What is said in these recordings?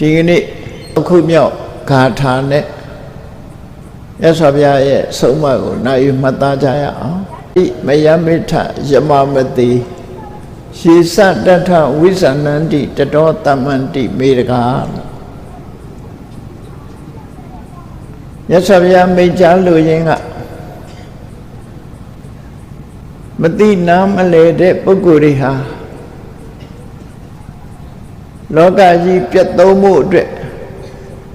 ဒီကနေ့အခုမြောက်ဂါထာနဲ့ရသော်ဗျာရဲ့ဆုံးမကိုနိုင်ယူမှတ်သားကြရအောင်ဣမယမိထယမမတိရေစတထဝိဇာနန္တိတတောတမန္တိမေတကာရသော်ဗျာမိတ်ချလို့ရင်ကမတိနာမလဲတဲ့ပုဂ္ဂိုလ်တွေဟာလောကကြီးပြတ်သုံးမှုအတွက်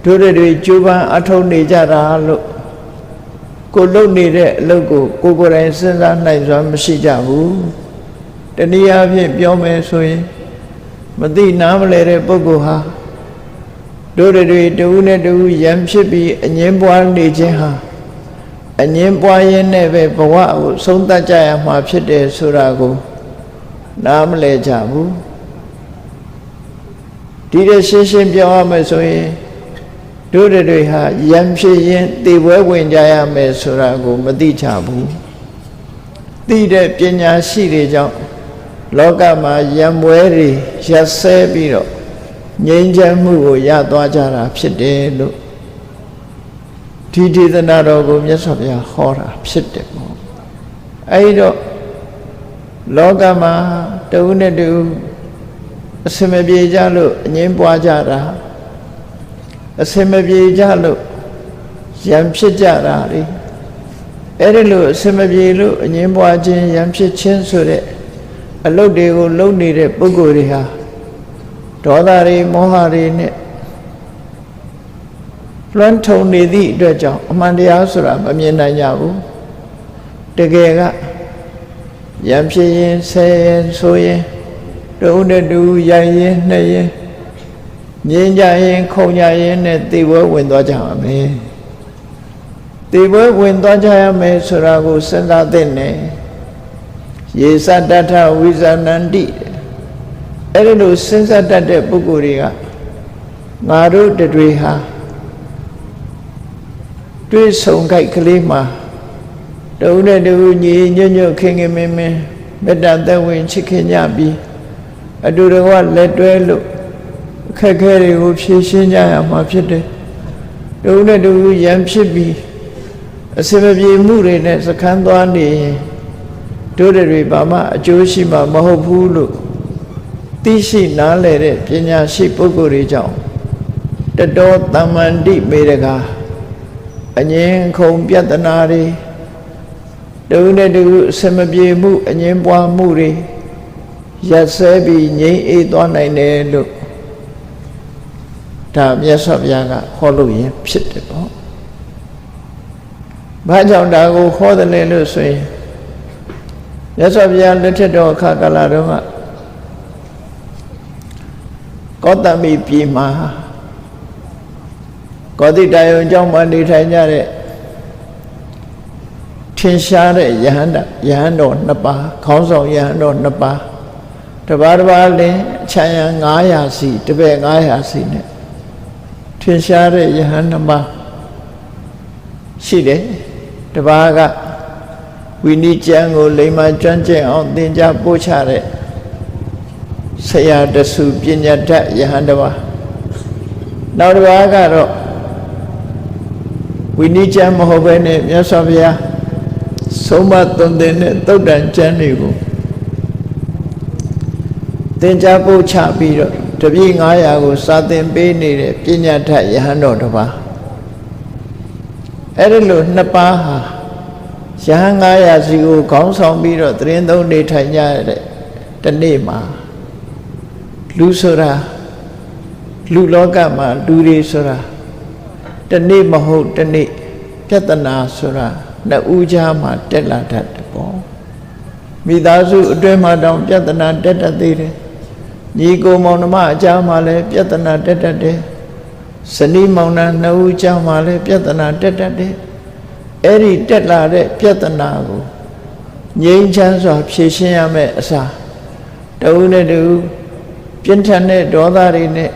တို့တွေကြိုးပမ်းအထောက်နေကြတာလို့ကိုလုပ်နေတဲ့အလုပ်ကိုကိုယ်တိုင်စဉ်းစားနိုင်စွာမရှိကြဘူးတနည်းအားဖြင့်ပြောမယ်ဆိုရင်မသိနားမလဲတဲ့ပုဂ္ဂိုလ်ဟာတို့တွေတဦးနဲ့တဦးရံဖြစ်ပြီးအငြင်းပွားနေခြင်းဟာအငြင်းပွားရင်းနဲ့ပဲဘဝကိုဆုံးသတ်ကြရမှာဖြစ်တယ်ဆိုတာကိုနားမလဲကြဘူးဒီတဲ့ရှင်းရှင်းပြောရမယ်ဆိုရင်တို့တွေဟာရံဖြစ်ရင်တေပွဲဝင်ကြရမယ်ဆိုတာကိုမသိကြဘူးသိတဲ့ပညာရှိတွေကြောင့်လောကမှာရံပွဲတွေရက်ဆဲပြီးတော့ငြိမ်းချမ်းမှုကိုရသွားကြတာဖြစ်တယ်လို့ဒီဒေသနာတော်ကိုမြတ်စွာဘုရားဟောတာဖြစ်တယ်ပေါ့အဲဒီတော့လောကမှာတဦးနဲ့တဦးအစမပြေကြလို့အငြင်းပွားကြတာအစမပြေကြလို့ရံဖြစ်ကြတာလေအဲ့ဒီလိုအစမပြေလို့အငြင်းပွားခြင်းရံဖြစ်ခြင်းဆိုတဲ့အလုပ်တွေကိုလုပ်နေတဲ့ပုဂ္ဂိုလ်တွေဟာဒေါသတွေမောဟတွေနဲ့လွှမ်းထုံနေသည့်အတွက်ကြောင့်အမှန်တရားဆိုတာမမြင်နိုင်ကြဘူးတကယ်ကရံဖြစ်ရင်ဆဲရင်ဆိုရင်တို့နဲ့တူရိုင်ရင်နှဲ့ရင်ငြင်းကြရင်ခုံကြရင်နဲ့တေပွဲဝင်သွားကြပါမယ်တေပွဲဝင်သွားကြရမယ်ဆိုတာကိုစဉ်းစားသင့်တယ်ရေစတထဝိဇာနန္တိအဲ့ဒီလိုစဉ်းစားတတ်တဲ့ပုဂ္ဂိုလ်တွေကငါတို့တွေဟာတွေးဆုံခိုက်ကလေးမှာတို့နဲ့တူညီညွတ်ညွတ်ခင်ခင်မင်းမင်းမေတ္တာသက်ဝင်ချစ်ခင်ကြပြီးအတူတကွလက်တွဲလို့အခက်အခဲတွေကိုဖြေရှင်းကြရမှာဖြစ်တယ်။တို့နဲ့တူရံဖြစ်ပြီးအစမပြေမှုတွေနဲ့စခန်းသွားနေရင်တို့တွေဘာမှအကျိုးရှိမှာမဟုတ်ဘူးလို့သိရှိနားလည်တဲ့ပညာရှိပုဂ္ဂိုလ်တွေကြောင့်တတောတမ္မန္တိမေတကာအငြင်းခုံပြဿနာတွေတို့နဲ့တူအစမပြေမှုအငြင်းပွားမှုတွေရက်ဆဲပြီးငြိမ်းအေးသွားနိုင်တယ်လို့ဒါမြတ်စွာဘုရားကဟောလို့ရင်ဖြစ်တယ်ပေါ့။ဘာကြောင့်ဒါကိုဟောတယ်လဲလို့ဆိုရင်မြတ်စွာဘုရားလက်ထက်တော်အခါကာလတုန်းကကောသမိပြည်မှာကောတိတယုံကျောင်းမှာနေထိုင်ကြတဲ့ထင်ရှားတဲ့ယဟန်တော်နှစ်ပါးခေါင်းဆောင်ယဟန်တော်နှစ်ပါးတပါးတပါးလင်းခြံရံ900စီတပည့်900စီနဲ့ထင်ရှားတဲ့ယဟန်နှစ်ပါးရှိတယ်တပါးကဝိနည်းကျမ်းကိုလိမ္မာကျွမ်းကျင်အောင်သင်ကြားပို့ချတဲ့ဆရာတဆူပညာတတ်ယဟန်တစ်ပါးနောက်တစ်ပါးကတော့ဝိနည်းကျမ်းမဟုတ်ဘဲနဲ့မြတ်စွာဘုရားဆုံးမသွန်သင်တဲ့သုတ်တန်ကျမ်းတွေကိုသင်ကြားပို့ချပြီးတော့တပည့်900ကိုစာသင်ပေးနေတဲ့ပညာတတ်ယဟန်တော်တစ်ပါးအဲ့ဒီလိုနှစ်ပါးဟာယဟန်900စီကိုခေါင်းဆောင်ပြီးတော့သတင်းသုံးနေထိုင်ကြတဲ့တနေ့မှာလူဆိုတာလူလောကမှာလူတွေဆိုတာတနေ့မဟုတ်တနေ့ပြဿနာဆိုတာနှစ်ဦးကြားမှာတက်လာတတ်တယ်ပေါ့မိသားစုအတွင်းမှာတောင်ပြဿနာတက်တတ်သေးတယ်ညီကိုမောင်နှမအကြားမှာလည်းပြဿနာတက်တတ်တယ်ဇနီးမောင်နှံနှစ်ဦးကြားမှာလည်းပြဿနာတက်တတ်တယ်အဲ့ဒီတက်လာတဲ့ပြဿနာကိုငြိမ်းချမ်းစွာဖြေရှင်းရမယ့်အစားတဦးနဲ့တဦးပြင်းထန်တဲ့ဒေါသတွေနဲ့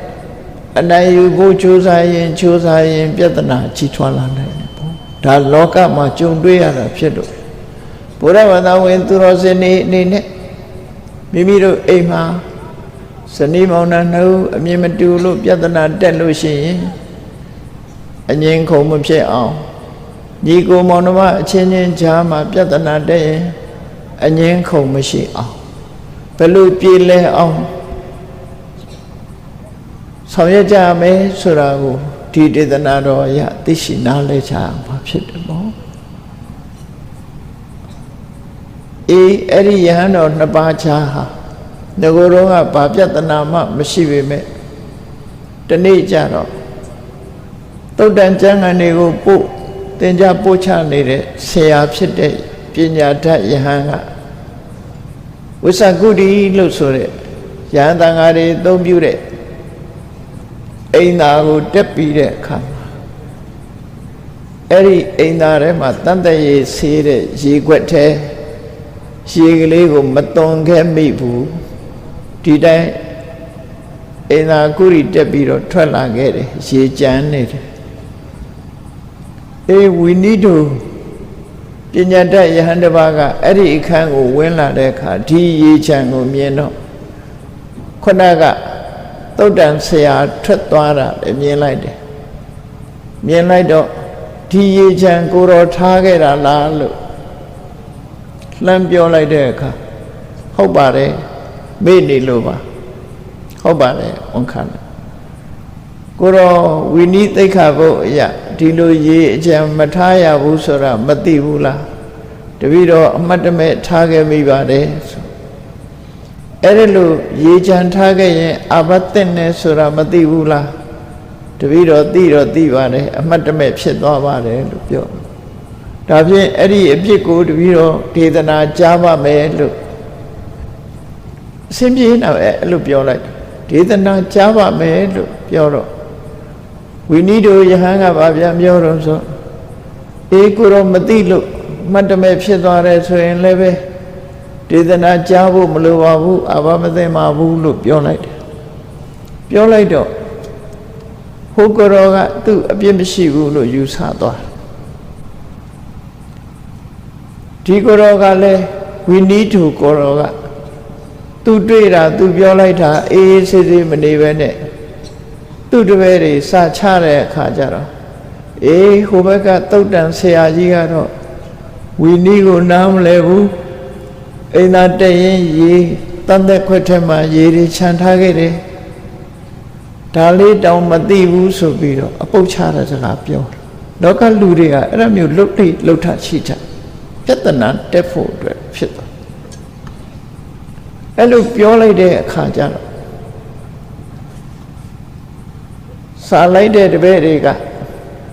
အနိုင်ယူဖို့ကြိုးစားရင်ပြဿနာကြီးထွားလာနိုင်တယ်ပေါ့ဒါလောကမှာကြုံတွေ့ရတာဖြစ်လို့ဘုရားဘာသာဝင်သူတော်စင်တွေအနေနဲ့မိမိတို့အိမ်မှာ ဇနီးမောင်နှံနှစ်ဦးအမြင်မတူလို့ပြဿနာတက်လို့ရှိရင်အငြင်းခုံမဖြစ်အောင်ညီကိုမောင်နှမအချင်းချင်းကြားမှာပြဿနာတက်ရင်အငြင်းခုံမရှိအောင်ဘယ်လိုပြေလဲအောင်ဆောင်ရွက်ကြမယ်ဆိုတာကိုဒီဒေသနာတော်အရသိရှိနားလည်ကြမှာဖြစ်တယ်ပေါ့အဲ့ဒီယဟန်တော်နှစ်ပါးချာဟာငကိုယ်တော်ကဘာပြဿနာမှမရှိပေမဲ့ဒီနေ့ကျတော့သုတ်တန်ကျမ်းဂန်တွေကိုပို့သင်ကြားပို့ချနေတဲ့ဆရာဖြစ်တဲ့ပညာတတ်ယဟန်ကဝိသကုတိလို့ဆိုတဲ့ယဟန်တန်ဃာတွေအသုံးပြုတဲ့အိမ်သာကိုတက်ပြီးတဲ့အခါမှာအဲ့ဒီအိမ်သာထဲမှာတန်တရေဆေးတဲ့ရေခွက်ထဲရေကလေးကိုမသွန်ခဲ့မိဘူးဒီတိုင်းအိမ်သာကုရီတက်ပြီးတော့ထွက်လာခဲ့တယ်ရေကြမ်းနေတယ်we need to ပညာတတ်ယဟန်တစ်ပါးကအဲ့ဒီအခန်းကိုဝင်လာတဲ့အခါဒီရေချမ်းကိုမြင်တော့ခုနကသုတ်တန်ဆရာထွက်သွားတာလည်းမြင်လိုက်တယ်မြင်လိုက်တော့ဒီရေချမ်းကိုတော်ထားခဲ့တာလားလို့လှမ်းပြောလိုက်တဲ့အခါဟုတ်ပါတယ်မေ့နေလို့ပါဟုတ်ပါတယ်ဝန်ခံတယ်ကိုတော်ဝိနည်းသိက္ခာပုဒ်အရာဒီလိုရေအချမ်းမထားရဘူးဆိုတာမသိဘူးလားတပည့်တော်အမှတ်တမဲ့ထားခဲ့မိပါတယ်ဆိုအဲ့ဒါလို့ရေချမ်းထားခဲ့ရင်အာဘတ်တဲ့နဲ့ဆိုတာမသိဘူးလားတပည့်တော်သိပါတယ်အမှတ်တမဲ့ဖြစ်သွားပါတယ်လို့ပြောဒါဖြင့်အဲ့ဒီအဖြစ်ကိုတပည့်တော်ဒေသနာကြားပါမယ်လို့အစဉ်ပြေတော့အဲ့လိုပြောလိုက်ဒေသနာကြားပါမယ်လို့ပြောတော့ဝိနည်းတို့ယဟန်ကဘာပြန်ပြောတော့ဆိုကိုတော့မသိလို့မှတ်တမဲ့ဖြစ်သွားတယ်ဆိုရင်လည်းပဲဒေသနာကြားဖို့မလိုပါဘူးအာဘမသိမှာဘူးလို့ပြောလိုက်တယ်ပြောလိုက်တော့ဟိုကိုရောကသူ့အပြစ်မရှိဘူးလို့ယူဆသွားဒီကိုရောကလည်းဝိနည်းတို့ကိုရောကသူတွေ့တာသူပြောလိုက်တာအေးအေးဆေးဆေးမနေပဲနဲ့သူ့တပည့်တွေစာချတဲ့အခါကျတော့ဟိုဘက်ကသုတ်တန်ဆရာကြီးကတော့ဝီနီးကိုနားမလဲဘူးအိမ်သာတက်ရင်ရေတန်သက်ခွက်ထဲမှာရေတွေခြံထားခဲ့တယ်ဒါလေးတောင်မသိဘူးဆိုပြီးတော့အပုတ်ချတဲ့စကားပြောလောကလူတွေကအဲ့လိုမျိုးလှုပ်ထရှိကြပြဿနာတက်ဖို့အတွက်ဖြစ်သွားအဲ့လိုပြောလိုက်တဲ့အခါကျတော့စာလိုက်တဲ့တပည့်တွေက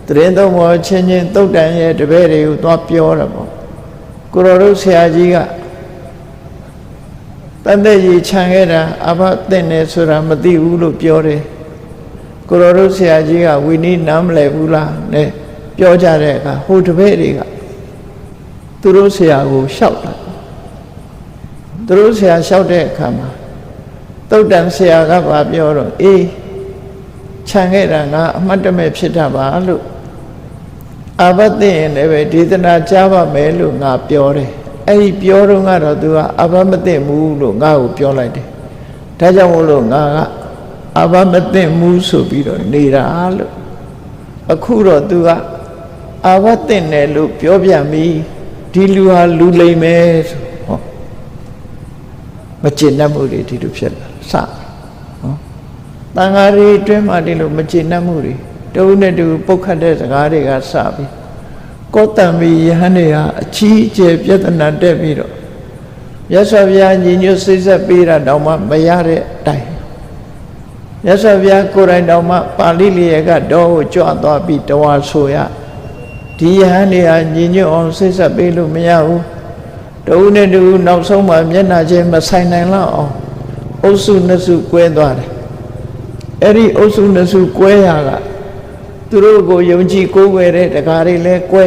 တရင်သုံးမောချင်းချင်းသုတ်တန်ရဲ့တပည့်တွေကိုသွားပြောတယ်ပေါ့ကိုရောတို့ဆရာကြီးကတန်တဲ့ကြီးခြံခဲ့တာအဘသင့်နေဆိုတာမသိဘူးလို့ပြောတယ်ကိုရောတို့ဆရာကြီးကဝီနီးနားမလဲဘူးလားနဲ့ပြောကြတဲ့အခါဟိုတပည့်တွေကသူတို့ဆရာကိုလျှောက်တာသူတို့ဆရာလျှောက်တဲ့အခါမှာသုတ်တန်ဆရာကဘာပြောတော့ခြံခဲ့တာငါအမှတ်တမဲ့ဖြစ်တာပါလို့အာဘတ်သိရင်လည်းပဲဒေသနာကြားပါမယ်လို့ငါပြောတယ်အဲ့ဒီပြောတော့ကတော့သူကအာဘတ်မသိဘူးလို့ငါ့ကိုပြောလိုက်တယ်ဒါကြောင့်မို့လို့ငါကအာဘတ်မသိဘူးဆိုပြီးတော့နေတာလို့အခုတော့သူကအာဘတ်သိတယ်လို့ပြောပြန်ပြီဒီလူဟာလူလိမ့်မယ်ဆိုဟောမကျေနပ်မှုတွေဒီလိုဖြစ်လာစတန်ဃာတွေအတွင်းမှာဒီလိုမကျေနပ်မှုတွေတုံးနဲ့တူပုတ်ခတ်တဲ့စကားတွေကစပြီးကောတံမီယဟန်တွေဟာအချီးအကျယ်ပြဿနာတက်ပြီးတော့မြတ်စွာဘုရားညီညွတ်စိတ်ဆက်ပေးတာတောင်မှမရတဲ့အတိုင်းမြတ်စွာဘုရားကိုယ်တိုင်တောင်မှပါဠိလျက်ကတော့ကိုကြွသွားပြီးတဝါဆိုရဒီယဟန်တွေဟာညီညွတ်အောင်စိတ်ဆက်ပေးလို့မရဘူးတုံးနဲ့တူနောက်ဆုံးမှမျက်နှာချင်းမဆိုင်နိုင်လောက်အောင်အုပ်စုနှစ်စုကွဲသွားတယ်အဲ့ဒီအုပ်စုနှစ်စုကွဲရကသူတို့ကိုယုံကြည်ကိုးကွယ်တဲ့တရားတွေလည်းကွဲ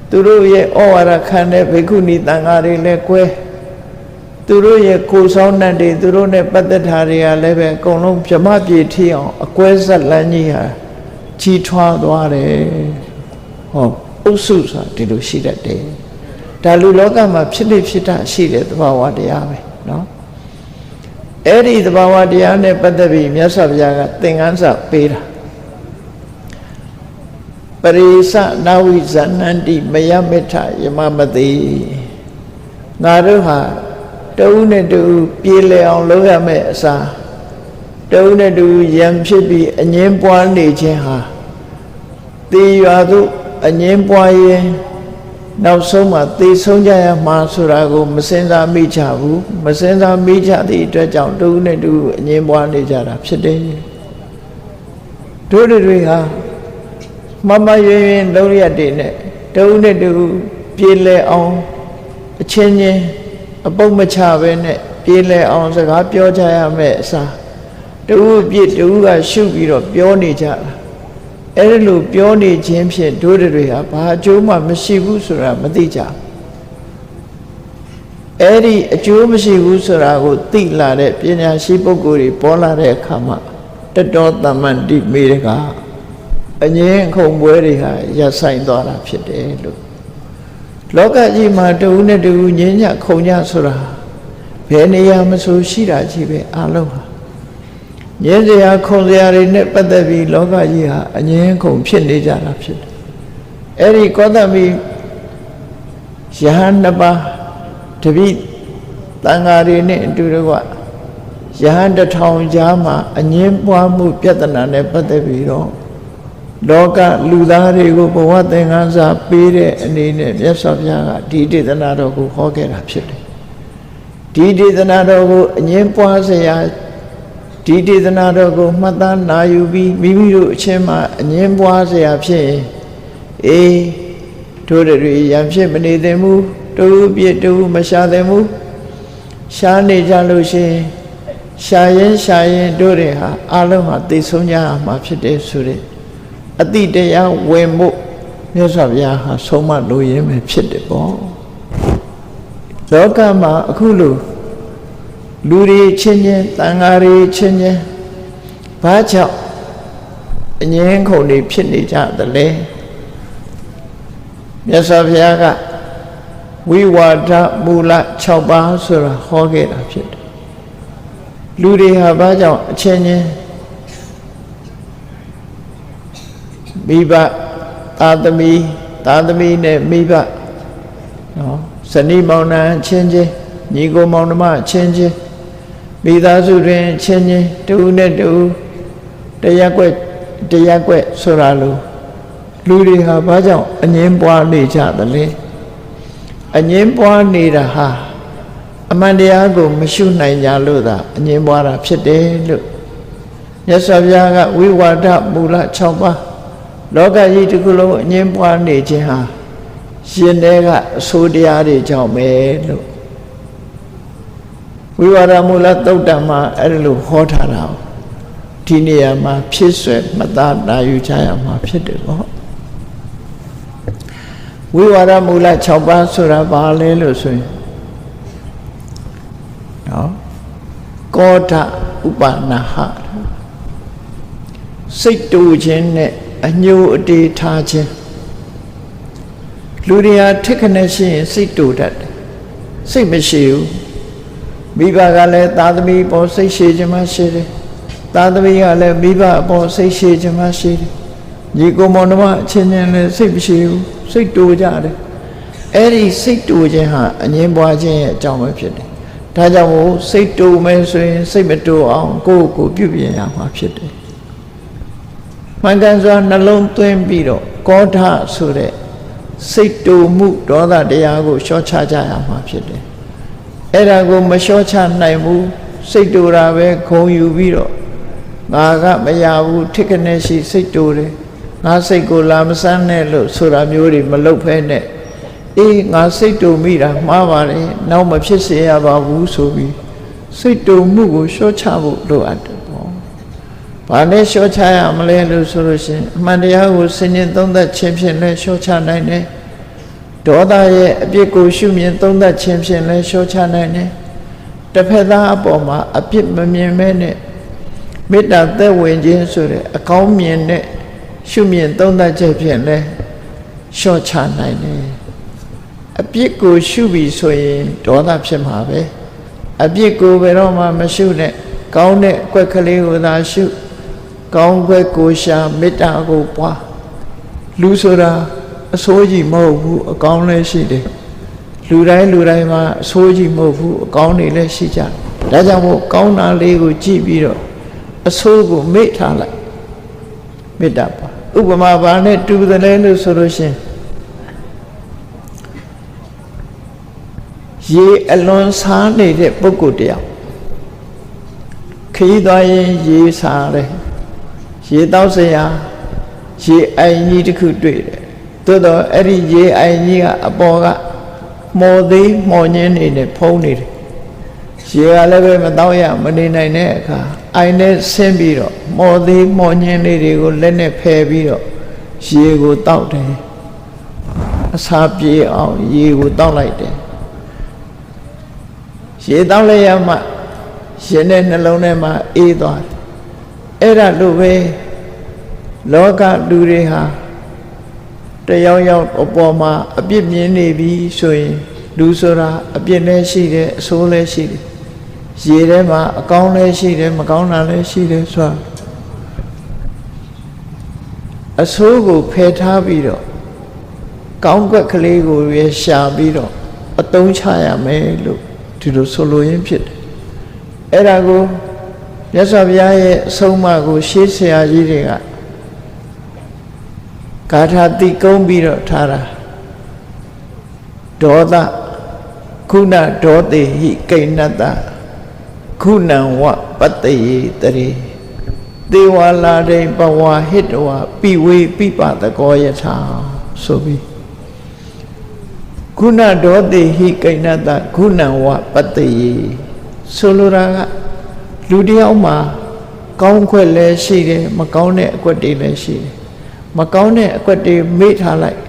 သူတို့ရဲ့ဩဝါဒခံတဲ့ဘိက္ခုနီတန်ဃာတွေလည်းကွဲသူတို့ရဲ့ကိုယ်ဆောင်တတ်တွေသူတို့နဲ့ပတ်သက်တာတွေကလည်းပဲအကုန်လုံးဗြဟ္မပြေထီအောင်အကွဲဆက်လန်းကြီးဟာကြီးထွားသွားတယ်ဟောအုပ်စုဆိုတာဒီလိုရှိတတ်တယ်ဒါလူလောကမှာဖြစ်လေဖြစ်တာရှိတဲ့သဘာဝတရားပဲเนาะ အဲ့ဒီသဘာဝတရားနဲ့ပတ်သက်ပြီးမြတ်စွာဘုရားကသင်ခန်းစာပေးတာပရိသနာဝိဇဏန္တိမယမိထယမမတိငါတို့ဟာတဦးနဲ့တဦးပြေလည်အောင်လုပ်ရမယ့်အစားတဦးနဲ့တဦးရံဖြစ်ပြီးအငင်းပွားနေခြင်းဟာသေရွာသို့အငင်းပွားရင်နောက်ဆုံးမှာသေဆုံးကြရမှာဆိုတာကိုမစင်စားမိကြဘူးမစင်စားမိကြသည့်အတွက်ကြောင့်တဦးနဲ့တဦးအငင်းပွားနေကြတာဖြစ်တယ်တို့တွေဟာမမရွင်ရွင်လုံးရက်တွေနဲ့တဦးနဲ့တဦးပြေလည်အောင်အချင်းချင်းအပုတ်မချပဲနဲ့ပြေလည်အောင်စကားပြောကြရမယ်အစားတဦးပြည့်တဦးကရှုပြီးတော့ပြောနေကြတာအဲ့လိုပြောနေခြင်းဖြင့်တို့တွေဟာဘာအကျိုးမှမရှိဘူးဆိုတာမသိကြအဲ့ဒီအကျိုးမရှိဘူးဆိုတာကိုသိလာတဲ့ပညာရှိပုဂ္ဂိုလ်တွေပေါ်လာတဲ့အခါမှာတတောတမ္မန္တိမေတကအငြင်းခုံပွဲတွေဟာရပ်ဆိုင်သွားတာဖြစ်တယ်လို့လောကကြီးမှာတဦးနဲ့တဦးငြင်းညခုံညဆိုတာဘယ်နေရာမဆိုရှိတာကြီးပဲအလုံးဟာငြင်းစရာခုံစရာတွေနဲ့ပတ်သက်ပြီးလောကကြီးဟာအငြင်းခုံဖြစ်နေကြတာဖြစ်တယ်အဲ့ဒီကောသမီယဟန်နှစ်ပါးတပိတန်ဃာတွေနဲ့အတူတကွယဟန်တစ်ထောင်ကြားမှာအငြင်းပွားမှုပြဿနာနဲ့ပတ်သက်ပြီးတော့လောကလူသားတွေကိုဘဝသင်္ကန်းစာပေးတဲ့အနေနဲ့မြတ်စွာဘုရားကဒီဒေသနာတော်ကိုဟောခဲ့တာဖြစ်တယ်ဒီဒေသနာတော်ကိုအငြင်းပွားစရာဒီဒေသနာတော်ကိုမှတ်သားနာယူပြီးမိမိတို့အချင်းမှာအငြင်းပွားစရာဖြစ်ရင်အေးတို့တွေရံဖြစ်မနေသင့်ဘူးတူပြည့်တူမရှာသင့်ဘူးရှားနေကြလို့ရှိရင်ရှာရင်တို့တွေဟာအလုံးဟာသိဆုံးကြရမှာဖြစ်တယ်ဆိုတဲ့အတိတရားဝင်ဖို့မြတ်စွာဘုရားဟာဆုံးမလိုရင်းပဲဖြစ်တယ်ပေါ့လောကမှာအခုလိုလူတွေချင်းချင်းတန်ဃာတွေချင်းချင်းဘာကြောင့်အငြင်းခုန်တွေဖြစ်နေကြသလဲမြတ်စွာဘုရားကဝိဝါဒမူလ6ပါးဆိုတာဟောခဲ့တာဖြစ်တယ်လူတွေဟာဘာကြောင့်အချင်းချင်းမိဘသာသမီနဲ့မိဘနော်ဇနီးမောင်နှံချင်းချင်းညီကိုမောင်နှမချင်းချင်းမိသားစုတွင်ချင်းချင်းတူနဲ့တူတရားကွက်ဆိုတာလို့လူတွေဟာဘာကြောင့်အငြင်းပွားနေကြသလဲအငြင်းပွားနေတာဟာအမှန်တရားကိုမရှုနိုင်ကြလို့သာအငြင်းပွားတာဖြစ်တယ်လို့မြတ်စွာဘုရားကဝိဝါဒမူလ6ပါးလောကကြီးတစ်ခုလုံးအငြင်းပွားနေခြင်းဟာရှင်တဲ့ကအဆိုးတရားတွေကြောင့်ပဲလို့ဝိဝါဒမူလသုတ်တံမှာအဲ့လိုဟောထားတာဒီနေရာမှာဖြစ်ဆွဲမသားနာယူကြရမှာဖြစ်တယ်ပေါ့ဝိဝါဒမူလ6ပါးဆိုတာဘာလဲလို့ဆိုရင်နော်ကောဋဥပနာဟစိတ်တူခြင်းနဲ့အညိုအတေးထားခြင်းလူတွေဟာထက်ခနဲ့ရှိရင်စိတ်တူတတ်တယ်စိတ်မရှိဘူးမိဘကလည်းသားသမီးပေါ်စိတ်ရှိခြင်းမရှိတယ်သားသမီးကလည်းမိဘအပေါ်စိတ်ရှိခြင်းမရှိတယ်ညီကိုမောင်နှမအချင်းချင်းလည်းစိတ်မရှိဘူးစိတ်တူကြတယ်အဲ့ဒီစိတ်တူခြင်းဟာအငြင်းပွားခြင်းရဲ့အကြောင်းပဲဖြစ်တယ်ဒါကြောင့်မို့စိတ်တူမယ်ဆိုရင်စိတ်မတူအောင်ကိုယ့်ကိုပြုပြင်ရမှာဖြစ်တယ်မှန်ကန်စွာနှလုံးသွင်းပြီးတော့ကောဋဆိုတဲ့စိတ်တူမှုဒေါသတရားကိုလျှော့ချကြရမှာဖြစ်တယ်အဲ့ဒါကိုမလျှော့ချနိုင်ဘူးစိတ်တူတာပဲခုံယူပြီးတော့ငါကမရဘူးထိခနဲ့ရှိစိတ်တူတယ်ငါစိတ်ကိုလာမစမ်းနဲ့လို့ဆိုတာမျိုးတွေမလုပ်ဖဲနဲ့အေးငါစိတ်တူမိတာမှားပါတယ်နောက်မဖြစ်စေရပါဘူးဆိုပြီးစိတ်တူမှုကိုလျှော့ချဖို့လိုအပ်တယ်ပေါ့ဘာနဲ့လျှော့ချရမလဲလို့ဆိုလို့ရှိရင်အမှန်တရားကိုစဉ်းကျင်သုံးသပ်ခြင်းဖြင့်လည်းလျှော့ချနိုင်တယ်ဒေါသရဲ့အပြစ်ကိုရှုမြင်သုံးသပ်ခြင်းဖြင့်လည်းလျှော့ချနိုင်တယ်တစ်ဖက်သားအပေါ်မှာအပြစ်မမြင်မဲနဲ့မေတ္တာသက်ဝင်ခြင်းဆိုတဲ့အကောင်းမြင်တဲ့ရှုမြင်သုံးသပ်ချက်ဖြင့်လည်းလျှော့ချနိုင်တယ်အပြစ်ကိုရှုပြီးဆိုရင်ဒေါသဖြစ်မှာပဲ အပြစ်ကိုဘယ်တော့မှမရှုနဲ့ကောင်းတဲ့အကွက်ကလေးကိုသာရှုကောင်းကွက်ကိုရှာမေတ္တာကိုပွားလူဆိုတာအဆိုးကြီးမဟုတ်ဘူးအကောင်းလည်းရှိတယ်လူတိုင်းမှာအဆိုးကြီးမဟုတ်ဘူးအကောင်းတွေလည်းရှိကြတယ်ဒါကြောင့်မို့ကောင်းတာလေးကိုကြည့်ပြီးတော့အဆိုးကိုမေ့ထားလိုက်မေတ္တာပါဥပမာဘာနဲ့တူတယ်လဲလို့ဆိုလို့ရှင်ရေအလွန်စားနေတဲ့ပုဂ္ဂိုလ်တယောက်ခရီးသွားရင်ရေစားတယ်ရေတောက်စရာရေအိုင်ကြီးတစ်ခုတွေ့တယ်သို့တော့အဲ့ဒီရေအိုင်ကြီးကအပေါ်ကမော်သေးမော်ညင်းနေနဲ့ဖုံးနေတယ်ရေကလည်းပဲမတောက်ရမနေနိုင်တဲ့အခါအိုင်နဲ့ဆင်းပြီးတော့မော်သေးမော်ညင်းလေးတွေကိုလက်နဲ့ဖယ်ပြီးတော့ရေကိုတောက်တယ်အစာပြေအောင်ရေကိုတောက်လိုက်တယ်ရေတောက်လိုက်ရမှရင်နဲ့နှလုံးထဲမှာအေးသွားတယ်အဲ့ဒါလို့ပဲလောကလူတွေဟာတယောက်ယောက်အပေါ်မှာအပြစ်မြင်နေပြီဆိုရင်လူဆိုတာအပြစ်လည်းရှိတယ်အဆိုးလည်းရှိတယ်ရေထဲမှာအကောင်းလည်းရှိတယ်မကောင်းတာလည်းရှိတယ်ဆိုတာအဆိုးကိုဖယ်ထားပြီးတော့ကောင်းကွက်ကလေးကိုရရှာပြီးတော့အသုံးချရမယ်လို့ဒီလိုဆိုလိုရင်းဖြစ်တယ်အဲ့ဒါကိုမြတ်စွာဘုရားရဲ့အဆုံးအမကိုရှေးဆရာကြီးတွေကဂါထာတိကုံးပြီးတော့ထားတာဒေါသခုနဒေါတိဟိကိဏတခုနံဝပတ္တိတရေသေဝလာဒိဘဝဟိတဝပိဝေပိပတကောယထာဆိုပြီးခုနဒေါတိဟိကိဏတခုနံဝပတ္တိဆိုလိုတာကလူတယောက်မှာကောင်းခွက်လည်းရှိတယ်မကောင်းတဲ့အကွက်တွေလည်းရှိတယ်မကောင်းတဲ့အကွက်တွေမေ့ထားလိုက်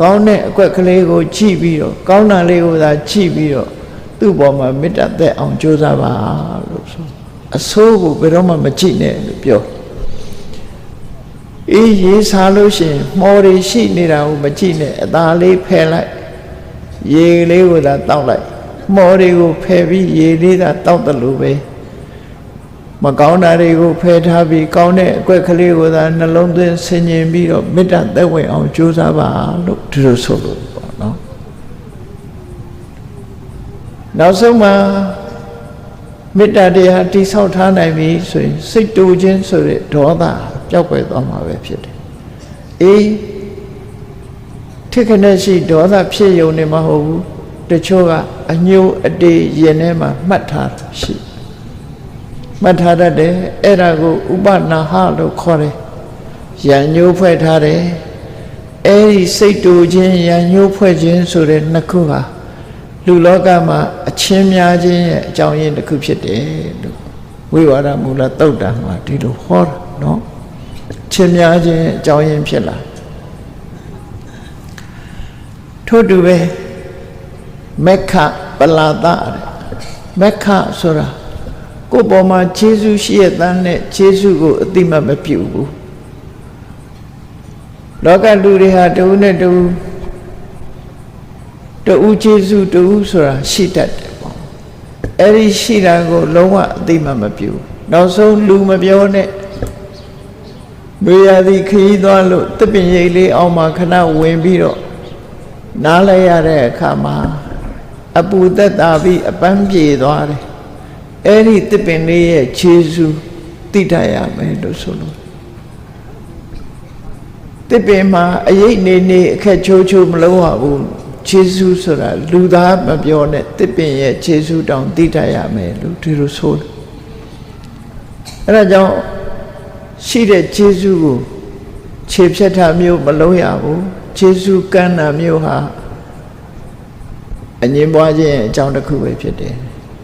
ကောင်းတဲ့အကွက်ကလေးကိုကြည့်ပြီးတော့ကောင်းတာလေးကိုသာကြည့်ပြီးတော့သူ့ပေါ်မှာမေတ္တာသက်အောင်ကြိုးစားပါလို့ဆိုအဆိုးကိုဘယ်တော့မှမကြည့်နဲ့လို့ပြောအေးရေးစားလို့ရှိရင်မော်တွေရှိနေတာကိုမကြည့်နဲ့အသာလေးဖယ်လိုက်ရေလေးကိုသာတောက်လိုက်မော်တွေကိုဖယ်ပြီးရေလေးသာတောက်တယ်လို့ပဲမကောင်းတာတွေကိုဖယ်ထားပြီးကောင်းတဲ့အကွက်ကလေးကိုသာနှလုံးသွင်းဆင်ញင်ပြီးတော့မေတ္တာသက်ဝင်အောင်ကြိုးစားပါလို့ဒီလိုဆိုလို့ပေါ့နော်နောက်ဆုံးမှာမေတ္တာတရားတိဆောက်ထားနိုင်ပြီဆိုရင်စိတ်တူခြင်းဆိုတဲ့ဒေါသပျောက်ကွယ်သွားမှာပဲဖြစ်တယ်အေးထိခနဲ့ရှိဒေါသဖြစ်ယုံနေမှာမဟုတ်ဘူးတချို့ကအညှိုးအတေးရင်ထဲမှာမှတ်ထားရှိမှတ်ထားတတ်တယ်အဲ့ဒါကိုဥပနာဟလို့ခေါ်တယ်ရံညှိုးဖွဲ့ထားတယ်အဲ့ဒီစိတ်တူခြင်းရံညှိုးဖွဲ့ခြင်းဆိုတဲ့နှစ်ခုဟာလူလောကမှာအချင်းများခြင်းရဲ့အကြောင်းရင်းတစ်ခုဖြစ်တယ်လို့ဝိဝါဒမူလသုတ်တံမှာဒီလိုဟောတာနော်ချင်းများခြင်းအကြောင်းရင်းဖြစ်လာထို့တူပဲမက္ခပလာဒမက္ခဆိုတာကိုယ်ပေါ်မှာခြေဆုရှိရတဲ့နဲ့ခြေဆုကိုအတိမတ်မပြုဘူးလောကလူတွေဟာတဦးနဲ့တဦးခြေဆုတဦးဆိုတာရှိတတ်တယ်ပေါ့အဲ့ဒီရှိတာကိုလုံးဝအတိမတ်မပြုနောက်ဆုံးလူမပြောနဲ့မေရသည်ခရီးသွားလို့တပင်ရိပ်လေးအောင်မှခဏဝင်ပြီးတော့နားလိုက်ရတဲ့အခါမှာအပူသက်သာပြီးအပန်းပြေသွားတယ်အဲ့ဒီတပင်လေးရဲ့ခြေဆုသိတတ်ရမယ်လို့ဆိုလို့တပင်မှာအရေးနေအခက်ချိုးချိုးမလုံးရဘူးခြေဆုဆိုတာလူသားမပြောနဲ့တပင်ရဲ့ခြေဆုတောင်သိတတ်ရမယ်လို့ဒီလိုဆိုတယ်အဲ့ဒါကြောင့်ရှိတဲ့ခြေဆုကိုခြေဖြတ်တာမျိုးမလုံးရဘူးခြေဆုကမ်းတာမျိုးဟာအငြင်းပွားခြင်းအကြောင်းတစ်ခုပဲဖြစ်တယ်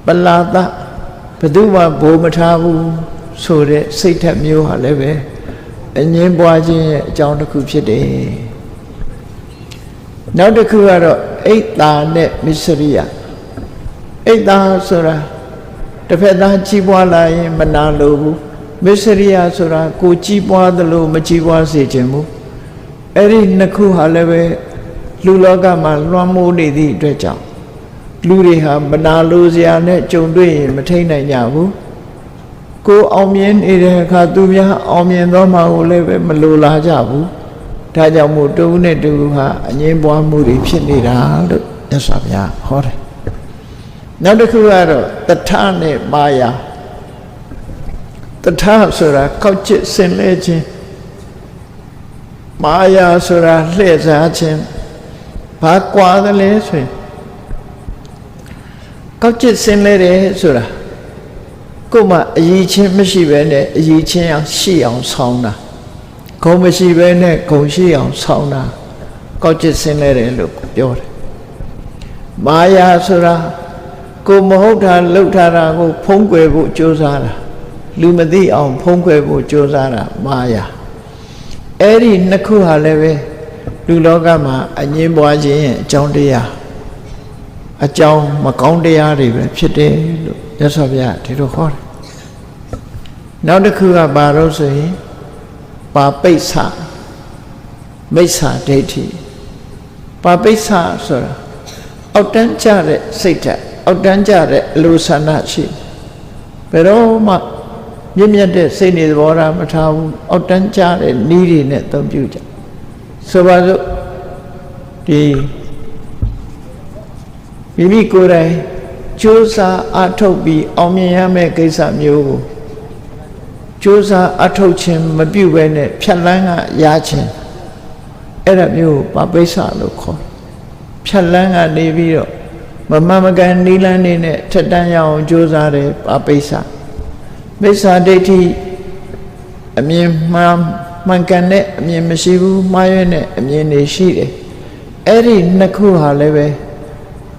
ပလာဒဘယ်သူမှဘိုးမထားဘူးဆိုတဲ့စိတ်ဓာတ်မျိုးဟာလည်းပဲအငြင်းပွားခြင်းရဲ့အကြောင်းတစ်ခုဖြစ်တယ်နောက်တစ်ခုကတော့အိတ်တာနဲ့မစ္စရိယအိတ်တာဆိုတာတစ်ဖက်သားကြီးပွားလာရင်မနာလိုဘူးမစ္စရိယဆိုတာကိုကြီးပွားသလိုမကြီးပွားစေခြင်းဘူးအဲ့ဒီနှစ်ခုဟာလည်းပဲလူလောကမှာလွှမ်းမိုးနေသည့်အတွက်ကြောင့် လူတွေဟာမနာလိုစရာနဲ့ကြုံတွေ့ရင်မထိန်နိုင်ကြဘူးကိုအောင်မြင်နေတဲ့အခါသူများအောင်မြင်သောမှာကိုလည်းပဲမလိုလားကြဘူးဒါကြောင့်မို့တူနဲ့တူဟာအငြင်းပွားမှုတွေဖြစ်နေတာလို့မြတ်စွာဘုရားဟောတယ်နောက်တစ်ခုကတော့တထနဲ့မာယာတထဆိုတာကောက်ကျစ်ဆင်လဲခြင်းမာယာဆိုတာလှည့်စားခြင်းဘာကွာတယ်လဲဆိုရင်ကောက်ကျစ်ဆင်လဲတယ်ဆိုတာကိုယ်မှအယီချင်းမရှိဘဲနဲ့အယီချင်းအောင်ရှိအောင်ဆောင်းတာဂုံမရှိဘဲနဲ့ဂုံရှိအောင်ဆောင်းတာကောက်ကျစ်ဆင်လဲတယ်လို့ပြောတယ်မာယာဆိုတာကိုမဟုတ်တာလှုပ်ထားတာကိုဖုံးကွယ်ဖို့ကြိုးစားတာလူမသိအောင်ဖုံးကွယ်ဖို့ကြိုးစားတာမာယာအဲ့ဒီနှစ်ခုဟာလည်းပဲလူလောကမှာအငြင်းပွားခြင်းရဲ့အကြောင်းတရားအကြောင်းမကောင်းတရားတွေပဲဖြစ်တယ်လို့မြတ်စွာဘုရားဒီလိုဟောတယ်နောက်တစ်ခုကဘာလို့ဆိုရင်ပါပိဿမိစ္ဆာဒိဋ္ဌိပါပိဿဆိုတာအောက်တန်းကျတဲ့စိတ်ဓာတ်အောက်တန်းကျတဲ့အလိုဆန္ဒရှိဘယ်တော့မှမြင့်မြတ်တဲ့စိတ်နေသဘောထားမထားဘူးအောက်တန်းကျတဲ့နည်းတွေနဲ့သုံးပြုကြဆိုပါစို့ဒီမိမိကိုယ်တိုင်ကြိုးစားအထုတ်ပြီးအောင်မြင်ရမယ့်ကိစ္စမျိုးကိုကြိုးစားအထုတ်ခြင်းမပြုဘဲနဲ့ဖြတ်လန်းကရခြင်းအဲ့ဒါမျိုးပါပိဿလို့ခေါ်ဖြတ်လန်းကနေပြီးတော့မမှန်မကန်နီးလန်းနေနဲ့ထက်တန်းရအောင်ကြိုးစားတယ်ပါပိဿမိစ္ဆာဒိဋ္ဌိအမြင်မှန်ကန်တဲ့အမြင်မရှိဘူးမှားရွံ့တဲ့အမြင်တွေရှိတယ်အဲ့ဒီနှစ်ခုဟာလည်းပဲ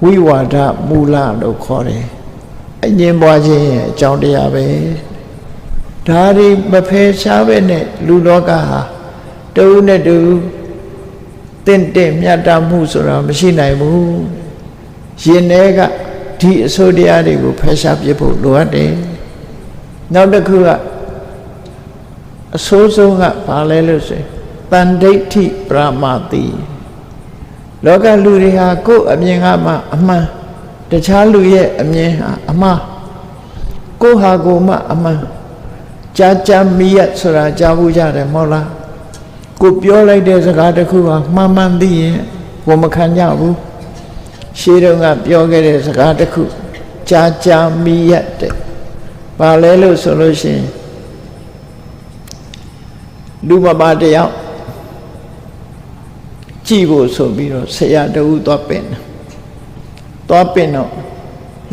ဝိဝါဒမူလလို့ခေါ်တယ်အငြင်းပွားခြင်းရဲ့အကြောင်းတရားပဲဒါတွေမဖယ်ရှားပဲနဲ့လူလောကဟာတူနဲ့တူတင့်မြတ်တာမှုဆိုတာမရှိနိုင်ဘူးရင်ထဲကဒီအစိုးတရားတွေကိုဖယ်ရှားပြဖို့လိုအပ်တယ်နောက်တစ်ခုကအဆိုးဆုံးကဘာလဲလို့ဆိုရင်တန်ဒိဋ္ဌိပရမတိလောကလူတွေဟာကိုယ်အမြင်ကမှအမှန်တခြားလူရဲ့အမြင်ဟာအမှားကိုယ်ဟာကိုယ်မှအမှန်ကြာမိရဆိုတာကြားဘူးကြတယ်မဟုတ်လားကိုပြောလိုက်တဲ့စကားတစ်ခုဟာမှန်သိရင်ကိုမခံကြဘူးရှေးတုန်းကပြောခဲ့တဲ့စကားတစ်ခုကြာမိရတဲ့ဘာလဲလို့ဆိုလို့ရှိရင်လူမပါတယောက်ကြည့်ဖို့ဆိုပြီးတော့ဆရာတဦးသွားပင်တော့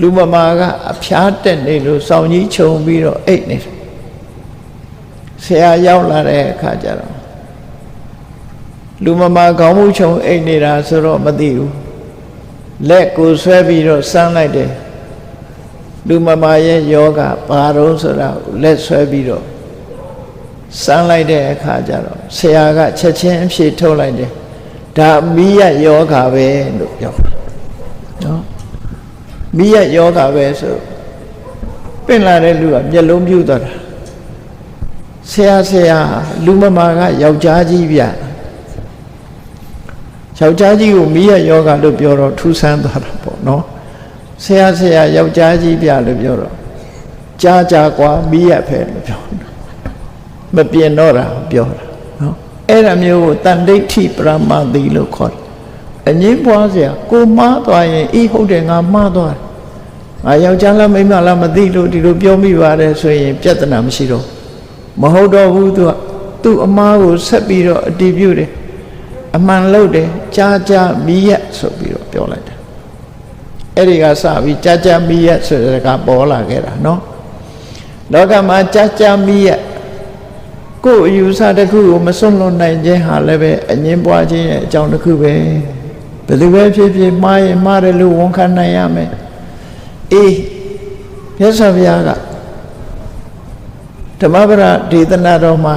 လူမမာကအဖျားတက်နေလို့စောင်းကြီးခြုံပြီးတော့အိတ်နေတယ်ဆရာရောက်လာတဲ့အခါကျတော့လူမမာခေါင်းမူခြုံအိတ်နေတာဆိုတော့မသိဘူးလက်ကိုဆွဲပြီးတော့စမ်းလိုက်တယ်လူမမာရဲ့ယောဂဘာတော့ဆိုတာလက်ဆွဲပြီးတော့စမ်းလိုက်တဲ့အခါကျတော့ဆရာကချက်ချင်းအဖြေထုတ်လိုက်တယ်ဒါမိယယောဂပဲလို့ပြောနော်မိယယောဂပဲဆိုပင့်လာတဲ့လူကမျက်လုံးပြူသွားတာဆရာလူမမာကယောက်ျားကြီးဗျယောက်ျားကြီးကိုမိယယောဂလို့ပြောတော့ထူးဆန်းသွားတာပေါ့နော်ဆရာယောက်ျားကြီးဗျလို့ပြောတော့ကြာကွာမိယဖဲလို့ပြောမပြင်းတော့တာပြောတာနော်အဲ့ဒါမျိုးကိုတန်ဒိဋ္ဌိပရမတိလို့ခေါ်တယ်အငြင်းပွားစရာကိုမှားသွားရင်အေးဟုတ်တယ်ငါမှားသွားတယ်ငါယောက်ျားလားမိန်းမလားမသိလို့ဒီလိုပြောမိပါတယ်ဆိုရင်ပြဿနာမရှိတော့မဟုတ်တော့ဘူးသူအမှားကိုဆက်ပြီးတော့အတည်ပြုတယ်အမှန်လို့တယ်ကြာမိရဆိုပြီးတော့ပြောလိုက်တယ်အဲ့ဒီကစပြီးကြာမိရဆိုတဲ့ကပေါ်လာခဲ့တာနော်လောကမှာကြာမိရကိုယ်အယူဆတစ်ခုကိုမစွန့်လွတ်နိုင်ခြင်းဟာလည်းပဲအငြင်းပွားခြင်းရဲ့အကြောင်းတစ်ခုပဲဘယ်သူပဲဖြစ်မှားရင်မှားတယ်လို့ဝန်ခံနိုင်ရမယ်အေးမြတ်စွာဘုရားကဓမ္မပဒဒေသနာတော်မှာ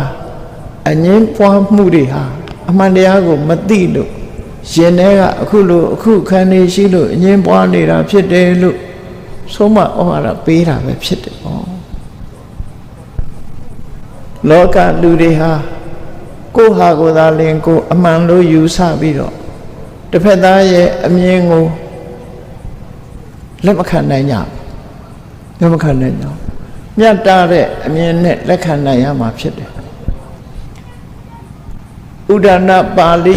အငြင်းပွားမှုတွေဟာအမှန်တရားကိုမသိလို့ရှင်ထဲကအခုခံနေရှိလို့အငြင်းပွားနေတာဖြစ်တယ်လို့ဆုံးမဩဝါဒပေးတာပဲဖြစ်တယ်ပေါ့လောကလူတွေဟာကိုယ်ဟာကိုယ်သာလင်ကိုအမှန်လို့ယူဆပြီးတော့တစ်ဖက်သားရဲ့အမြင်ကို လက်မခံနိုင်ကြလက်မခံနိုင်ကြမြတ်တာတဲ့အမြင်နဲ့လက်ခံနိုင်ရမှာဖြစ်တယ်ဥဒနာပါဠိ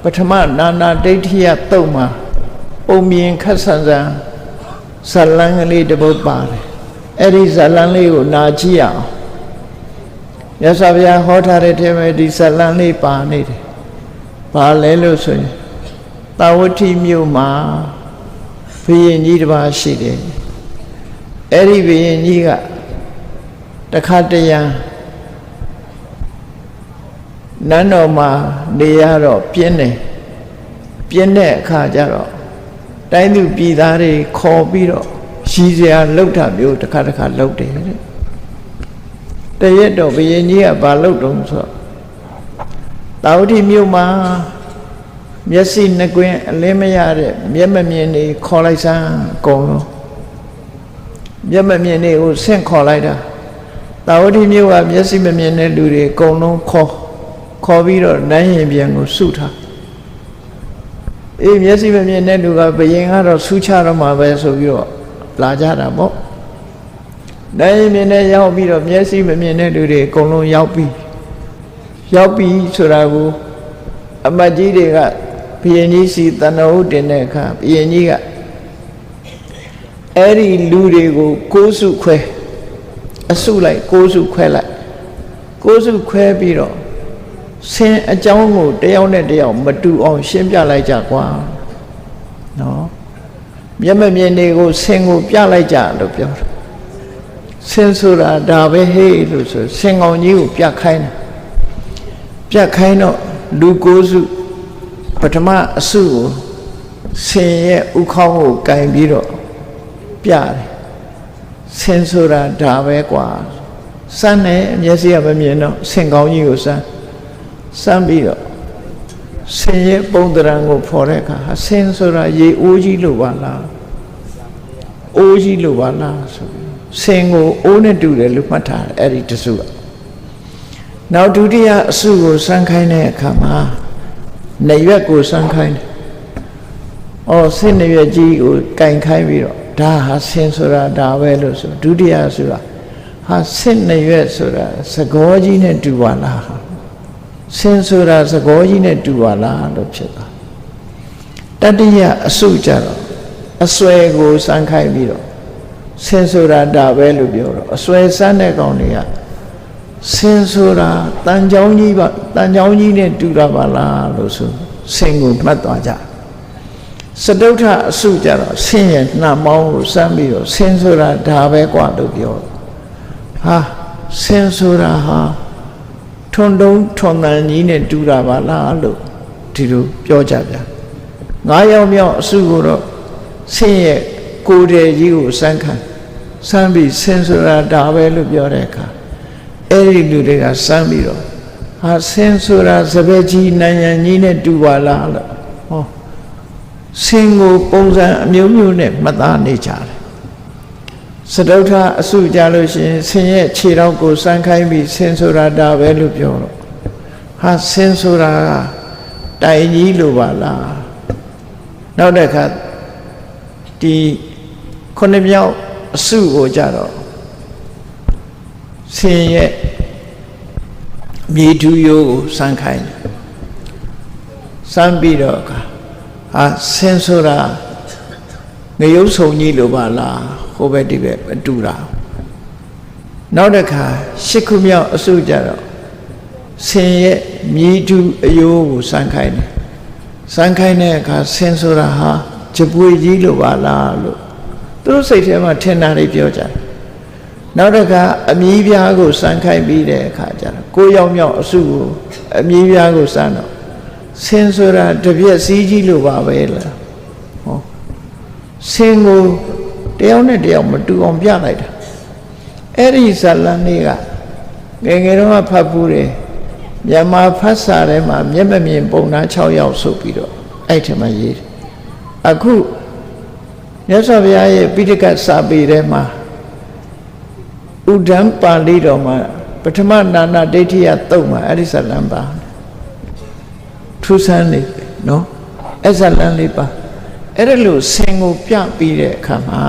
ပထမနာနာဒိဋ္ဌိယတုတ်မှာပုံမြင်ခက်ဆန်ဆန်ဇလံကလေးတစ်ပုဒ်ပါတယ်အဲ့ဒီဇလံလေးကိုနာကြည့်အောင်မြတ်စွာဘုရားဟောထားတဲ့ထဲမှာဒီဇလံလေးပါနေတယ်ဘာလဲလို့ဆိုရင်တာဝတိမြို့မှာဘုရင်ကြီးတစ်ပါးရှိတယ်အဲ့ဒီဘုရင်ကြီးကတခါတရံနန်းတော်မှာနေရတော့ပြင်းတယ်ပြင်းတဲ့အခါကျတော့တိုင်းသူပြည်သားတွေခေါ်ပြီးတော့ရည်စရာလှုပ်တာမျိုးတစ်ခါတစ်ခါလှုပ်တယ်တဲ့တရက်တော့ဘုရင်ကြီးကဘာလှုပ်တုံးဆိုတော့တာဝတိမြို့မှာမျက်စိနှကွင်းအလင်းမရတဲ့မျက်မမြင်နေခေါ်လိုက်စမ်းအကုန်လုံးမျက်မမြင်နေကိုဆင့်ခေါ်လိုက်တာတာဝတိမြို့ကမျက်စိမမြင်တဲ့လူတွေအကုန်လုံးခေါ်ပြီးတော့နန်းရင်ပြန်ကိုစုထားအေးမျက်စိမမြင်တဲ့လူကဘယင်ကတော့ဆူချတော့မှာပဲဆိုပြီးတော့လာကြတာပေါ့နန်းရင်ပြန်နဲ့ရောက်ပြီးတော့မျက်စိမမြင်တဲ့လူတွေအကုန်လုံးရောက်ပြီးဆိုတာကိုအမတ်ကြီးတွေကဘယင်ကြီးစီတဏှုတင်တဲ့အခါဘယင်ကြီးကအဲ့ဒီလူတွေကို9စုခွဲအစုလိုက်9စုခွဲလိုက်9စုခွဲပြီးတော့ဆင်းအကြောင်းကိုတယောက်နဲ့တယောက်မတူအောင်ရှင်းပြလိုက်ကြကွာနော်မျက်မမြင်တွေကိုဆင်းကိုပြလိုက်ကြလို့ပြောတယ်ဆင်းဆိုတာဒါပဲဟေးလို့ဆိုဆင်းကောင်ကြီးကိုပြခိုင်းတော့လူ9စုပထမအစုကိုဆင်းရဲ့ဥခေါင်းကိုကင်ပြီးတော့ပြတယ်ဆင်းဆိုတာဒါပဲကွာစမ်းတယ်မျက်စိကမမြင်တော့ဆင်းကောင်းကြီးကိုစမ်းပြီးတော့ဆင်းရဲ့ပုံသဏ္ဍာန်ကိုဖော်တဲ့အခါဆင်းဆိုတာရေအိုးကြီးလို့ပါလားအိုးကြီးလို့ပါလားဆိုဆင်းကိုအိုးနဲ့တူတယ်လို့မှတ်ထားတယ်အဲ့ဒီတစုကနောက်ဒုတိယအစုကိုစမ်းခိုင်းတဲ့အခါမှာနေရွက်ကိုစမ်းခိုင်းတယ်ဆင်းနေရွက်ကြီးကိုကင်ခိုင်းပြီးတော့ဒါဟာဆင်းဆိုတာဒါပဲလို့ဆိုဒုတိယဆိုတာဟာဆင်းနေရွက်ဆိုတာသကောကြီးနဲ့တူပါလားဆင်းဆိုတာသကောကြီးနဲ့တူပါလားလို့ဖြစ်သွားတတိယအစုကြတော့အစွဲကိုစမ်းခိုင်းပြီးတော့ဆင်းဆိုတာဒါပဲလို့ပြောတော့အစွဲစမ်းတဲ့ကောင်တွေကဆင်းဆိုတာတန်ချောင်းကြီးပါတန်ချောင်းကြီးနဲ့တူတာပါလားလို့ဆိုဆင်းကိုမှတ်သွားကြစတုထအစုကြတော့ဆင်းရဲ့နှာမောင်းကိုစမ်းပြီးတော့ဆင်းဆိုတာဒါပဲกว่าလို့ပြောဟာဆင်းဆိုတာဟာထွန်းတုံးထွန်တန်ကြီးနဲ့တူတာပါလားလို့ဒီလိုပြောကြပြန်9ယောက်မြောက်အစုကိုတော့ဆင်းရဲ့ကိုယ်တည်းကြီးကိုစမ်းပြီးဆင်းဆိုတာဒါပဲလို့ပြောတဲ့အခါအဲ့ဒီလူတွေကစမ်းပြီးတော့ဟာဆင်းဆိုတာစပယ်ကြီးနန်းရံကြီးနဲ့တူပါလားလို့ဆင်းကိုပုံစံအမျိုးမျိုးနဲ့မှတ်သားနေကြတယ်စတုထအစုကြလို့ရှိရင်ဆင်းရဲ့ခြေထောက်ကိုစမ်းခိုင်းပြီးဆင်းဆိုတာဒါပဲလို့ပြောတော့ဟာဆင်းဆိုတာတိုင်ကြီးလို့ပါလားနောက်တစ်ခါဒီ9မြောက်အစုကိုကြတော့ဆင်းရဲ့မြေထူးရိုးကိုစမ်းခိုင်းစမ်းပြီးတော့ဟာဆင်းဆိုတာငရုတ်ဆုံကြီးလို့ပါလားဟိုဘက်ဒီဘက်မတူတာနောက်တစ်ခါ10ခုမြောက်အစုကြတော့ဆင်းရဲ့မြေထူးအယိုးကိုစမ်းခိုင်းတဲ့အခါဆင်းဆိုတာဟာကြပွေကြီးလို့ပါလားလို့သူတို့စိတ်ထဲမှာထင်တာတွေပြောကြတယ်နောက်တစ်ခါအမြီးပြားကိုစမ်းခိုင်းပြီးတဲ့အခါကျတော့9ယောက်မြောက်အစုကိုအမြီးပြားကိုစမ်းတော့ဆင်းဆိုတာတပြက်စီးကြီးလို့ပါပဲလားဆင်းကိုတယောက်နဲ့တယောက်မတူအောင်ပြလိုက်တာအဲ့ဒီဇလန်လေးကငယ်တော့ဖတ်ဘူးတယ်မြန်မာဖတ်စာထဲမှာမျက်မမြင်ပုံနာ6ယောက်ဆိုပြီးတော့အဲ့ထက်မှရေးတယ်အခုမြတ်စွာဘုရားရဲ့ပိဋကတ်စာပေထဲမှာဥဒ္ဒံပါဠိတော်မှာပထမနာနာဒိဋ္ဌိယတုတ်မှာအဲ့ဒီဇလန်ပါထူးဆန်းနေနော်အဲ့ဇလန်လေးပါ အဲ့ဒါလို့ဆင်ကိုပြပြီးတဲ့အခါမှာ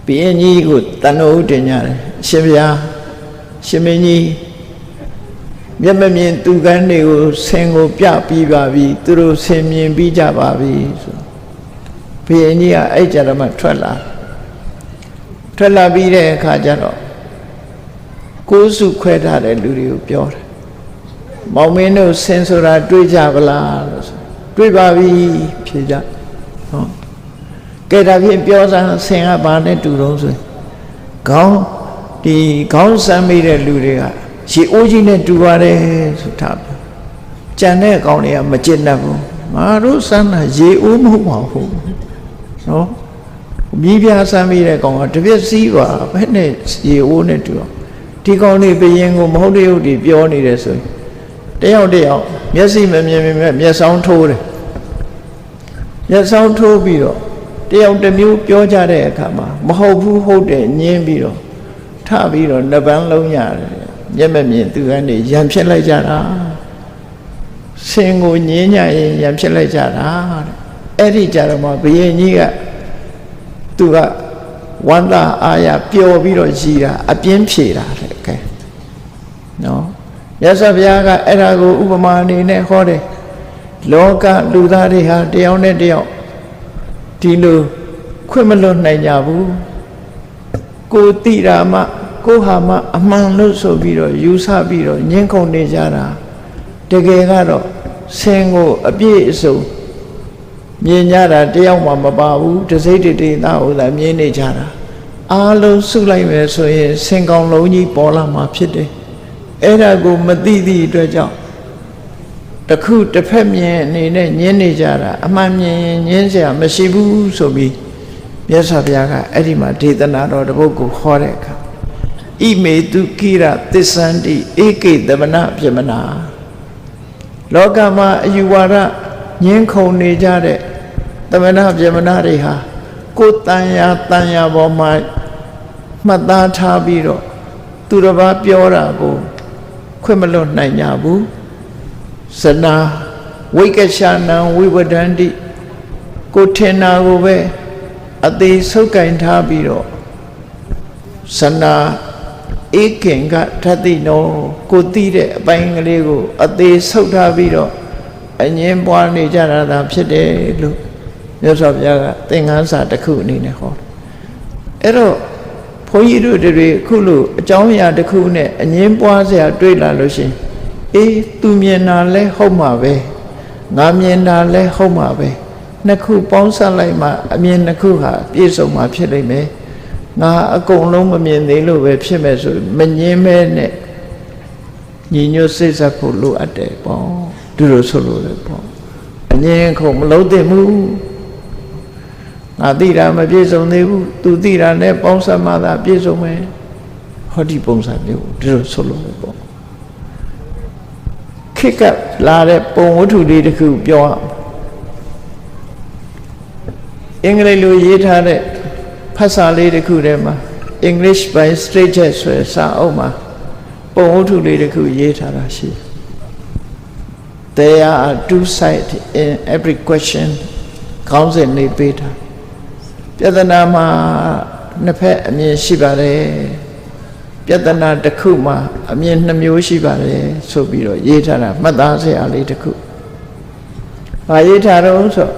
ဘုရင်ကြီးကိုတန်တော်တင်ကြတယ်ရှင်ဗျာရှင်မင်းကြီးမျက်မမြင်သူကန်းတွေကိုဆင်ကိုပြပြီးပါပြီသူတို့ဆင်မြင်ပြီးကြပါပြီဆိုဘုရင်ကြီးကအဲ့ကြတော့မှထွက်လာပြီးတဲ့အခါကျတော့ကိုးစုခွဲထားတဲ့လူတွေကိုပြောတယ်မောင်မင်းတို့ဆင်ဆိုတာတွေးကြပါလားလို့ဆိုတွေးပါပြီဖြေကြဟောကဲဒါဖြင့်ပြောစမ်းဆင်ကဘာနဲ့တူတော့ဆိုခေါင်းစမ်းမိတဲ့လူတွေကရေအိုးကြီးနဲ့တူပါတယ်ဆိုထားပြီကြံတဲ့ကောင်တွေကမကျင့်တတ်ဘူးငါတို့စမ်းတာရေအိုးမဟုတ်ပါဘူးနော်မြည်ပြစမ်းမိတဲ့ကောင်ကတပြက်စီးပါဘယ်နဲ့ရေအိုးနဲ့တူအောင်ဒီကောင်လေးဘယင်ကိုမဟုတ်တဲ့ဟုတ်ဒီပြောနေတယ်ဆိုရင်တယောက်မျက်စိမမြင်မျက်စောင်းထိုးတယ်မျက်စောင်းထိုးပြီးတော့တယောက်တစ်မျိုးပြောကြတဲ့အခါမှာမဟုတ်ဘူးဟုတ်တယ်ညင်းပြီးတော့ထပြီးတော့နှစ်ပန်းလုံးရတယ်မျက်မမြင်သူကနေရံဖြစ်လိုက်ကြတာဆင်ကိုညင်းညရင်ရံဖြစ်လိုက်ကြတာအဲ့ဒီကြတော့မှဘုရင်ကြီးကသူကဝန္တာအာရပျော်ပြီးတော့ရည်တာအပြင်းဖြေတာတဲ့ကဲနော်မြတ်စွာဘုရားကအဲ့ဒါကိုဥပမာအနေနဲ့ဟောတယ်လောကလူသားတွေဟာတယောက်နဲ့တယောက်ဒီလိုခွင့်မလွတ်နိုင်ကြဘူးကိုတိရာမကိုဟာမအမှန်လို့ဆိုပြီးတော့ယူဆပြီးတော့ညှင်းခုန်နေကြတာတကယ်ကတော့ဆင်ကိုအပြည့်အစုံမြင်ကြတာတယောက်မှမပါဘူးတစိမ့်တေသားဟိုသာမြင်နေကြတာအားလုံးစုလိုက်မယ်ဆိုရင်ဆင်ကောင်လုံးကြီးပေါ်လာမှာဖြစ်တယ်အဲ့ဒါကိုမသိသည့်အတွက်ကြောင့်တစ်ခုတစ်ဖက်မြင်အနေနဲ့ညင်းနေကြတာအမှန်မြင်ညင်းเสียမရှိဘူးဆိုပြီးမြတ်စွာဘုရားကအဲ့ဒီမှာဒေသနာတော်တစ်ပုဒ်ကိုဟောတဲ့အခါဣမေတုကိရသစ္ဆန္တိဧကေတမနာပြမနာလောကမှာအယူဝါဒညင်းခုန်နေကြတဲ့သမဏပြမနာတွေဟာကိုယ်တန်ရာပေါ်မှာမှတ်သားထားပြီးတော့သူတစ်ပါးပြောတာကိုခွင့်မလွတ်နိုင်ကြဘူးစနာဝိကရှာနံဝိဝဒန္တိကိုထင်တာကိုပဲအသေးဆုပ်ကင်ထားပြီးတော့စနာဧကင်ကထတိနောကိုသိတဲ့အပိုင်းကလေးကိုအသေးဆုပ်ထားပြီးတော့အငင်းပွားနေကြတာသာဖြစ်တယ်လို့မြတ်စွာဘုရားကသင်္ကန်းစာတစ်ခုအနေနဲ့ဟောတယ်အဲ့တော့ဘုန်းကြီးတို့တွေအခုလို့အကြောင်းအရာတစ်ခုနဲ့အငင်းပွားစရာတွေ့လာလို့ရှိရင်အေးသူမြင်တာလဲဟုတ်မှာပဲငါမြင်တာလဲဟုတ်မှာပဲနှစ်ခုပေါင်းစပ်လိုက်မှအမြင်နှစ်ခုဟာပြည့်စုံမှာဖြစ်လိမ့်မယ်ငါအကုန်လုံးမမြင်သေးလို့ပဲဖြစ်မယ်ဆိုမငင်းမဲနဲ့ညီညွတ်စိတ်ဆက်ဖို့လိုအပ်တယ်ပေါ့သူတို့ဆိုလို့လေပေါ့အငင်းခုံမလုံးသင့်ဘူးငါသိတာမပြည့်စုံသေးဘူးသူသိတာနဲ့ပေါင်းစပ်မှသာပြည့်စုံမယ်ဟောဒီပုံစံမျိုးသူတို့ဆိုလို့လေပေါ့ခိကလာတဲ့ပုံဝတ္ထုလေးတစ်ခုပြောအောင်အင်္ဂလိပ်လိုရေးထားတဲ့ဖတ်စာလေးတစ်ခုထဲမှာ English by Stranger ဆိုတဲ့စာအုပ်မှာပုံဝတ္ထုလေးတစ်ခုရေးထားတာရှိတယ် There are two sides in every question ခေါင်းစဉ်လေးပေးထားပြဿနာမှာနှစ်ဖက်အမြင်ရှိပါတယ်ပြဿနာတစ်ခုမှာအမြင်နှမျိုးရှိပါတယ်ဆိုပြီးတော့ရေးထားတာမှတ်သားစရာလေးတစ်ခု။ဘာရေးထားတော့ဆို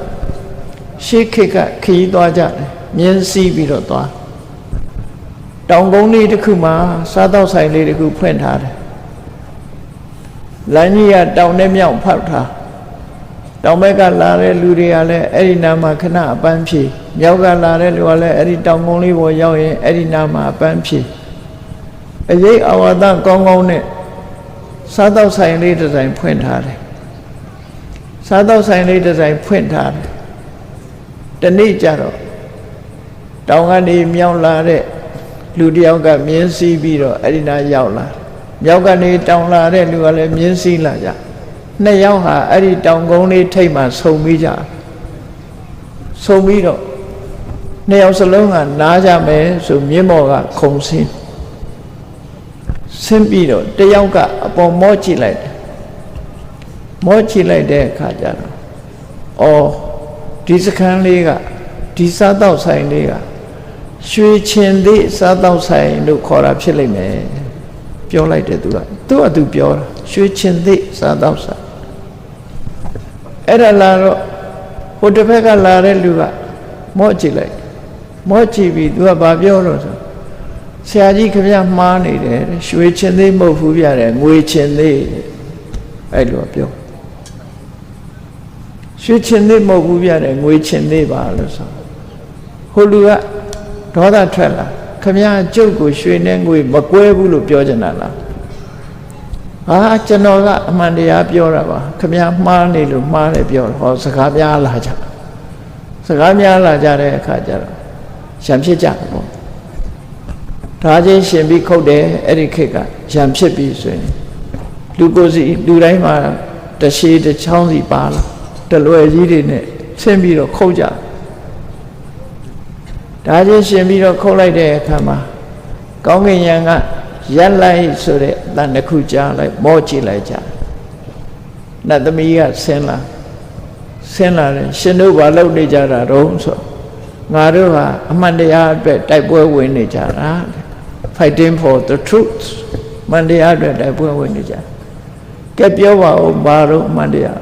ရှေးခေတ်ကခရီးသွားကြတယ်မြင်းစည်းပြီးတော့သွားတောင်ကုန်းလေးတစ်ခုမှာစားတော့ဆိုင်လေးတစ်ခုဖွင့်ထားတယ်။လမ်းကြီးကတောင်နဲ့မြောက်ဖောက်ထားတောင်ဘက်ကလာတဲ့လူတွေကလည်းအဲ့ဒီနားမှာခဏအပန်းဖြေမြောက်ကလာတဲ့လူကလည်းအဲ့ဒီတောင်ကုန်းလေးပေါ်ရောက်ရင်အဲ့ဒီနားမှာအပန်းဖြေအရေးအဝါဒကောင်းကောင်းနဲ့စားတော့ဆိုင်လေးတစ်ဆိုင်ဖွင့်ထားတယ်စားတော့ဆိုင်လေးတစ်ဆိုင်ဖွင့်ထားတယ်တနေ့ကျတော့တောင်ကနေမြောက်လာတဲ့လူတယောက်ကမြင်းစည်းပြီးတော့အဲ့ဒီနားရောက်လာမြောက်ကနေတောင်လာတဲ့လူကလည်းမြင်းစည်းလာကြနှစ်ယောက်ဟာအဲ့ဒီတောင်ကုန်းလေးထိပ်မှာဆုံပြီးကြဆုံပြီးတော့နှစ်ယောက်စလုံးကနားကြမယ်ဆိုမြင်းမော်ကခုံဆင်းပြီးတော့တယောက်ကအပေါ်မော့ကြည့်လိုက်တယ်မော့ကြည့်လိုက်တဲ့အခါကျတော့ဩ ဒီစခန်းလေးကဒီစားတော့ဆိုင်လေးကရွှေချင်သည့်စားတော့ဆိုင်လို့ခေါ်တာဖြစ်လိမ့်မယ်ပြောလိုက်တယ်သူကသူပြောတာရွှေချင်သည့်စားတော့ဆိုင်အဲ့ဒါလာတော့ဟိုတစ်ဖက်ကလာတဲ့လူကမော့ကြည့်လိုက်မော့ကြည့်ပြီးသူကဘာပြောတော့ဆိုဆရာကြီးခင်ဗျားမှားနေတယ်ရွှေချင်သေးမဟုတ်ဘူးပြတယ်ငွေချင်သေးအဲ့လိုပြောရွှေချင်သေးမဟုတ်ဘူးပြတယ်ငွေချင်သေးပါလို့ဆိုဟိုလူကဒေါသထွက်လာခင်ဗျားကျုပ်ကိုရွှေနဲ့ငွေမကွဲဘူးလို့ပြောချင်တာလားကျွန်တော်ကအမှန်တရားပြောတာပါခင်ဗျားမှားနေလို့မှားတယ်ပြောဟောစကားများလာကြတဲ့အခါကျတော့ရံဖြစ်ကြတယ်ပေါ့ဒါချင်းရှင်ပြီးခုတ်တယ်အဲ့ဒီခေတ်ကရံဖြစ်ပြီးဆိုရင်လူကိုယ်စီလူတိုင်းမှာတရှည်တစ်ချောင်းစီပါလာတလွယ်ကြီးတွေနဲ့ဆင်းပြီးတော့ခုတ်ကြဒါချင်းရှင်ပြီးတော့ခုတ်လိုက်တဲ့အခါမှာကောင်းကင်ယံကရက်လိုက်ဆိုတဲ့အတန်တစ်ခုကြားလိုက်မောကြည့်လိုက်ကြနတ်သမီးကဆင်းလာတယ်ရှင်တို့ဘာလုပ်နေကြတာတော့ဆိုငါတို့ဟာအမှန်တရားအတွက်တိုက်ပွဲဝင်နေကြတာ fighting for the truth မှန်တရားအတွက်တိုက်ပွဲဝင်နေကြကဲပြောပါဦးဘာလို့မှန်တရား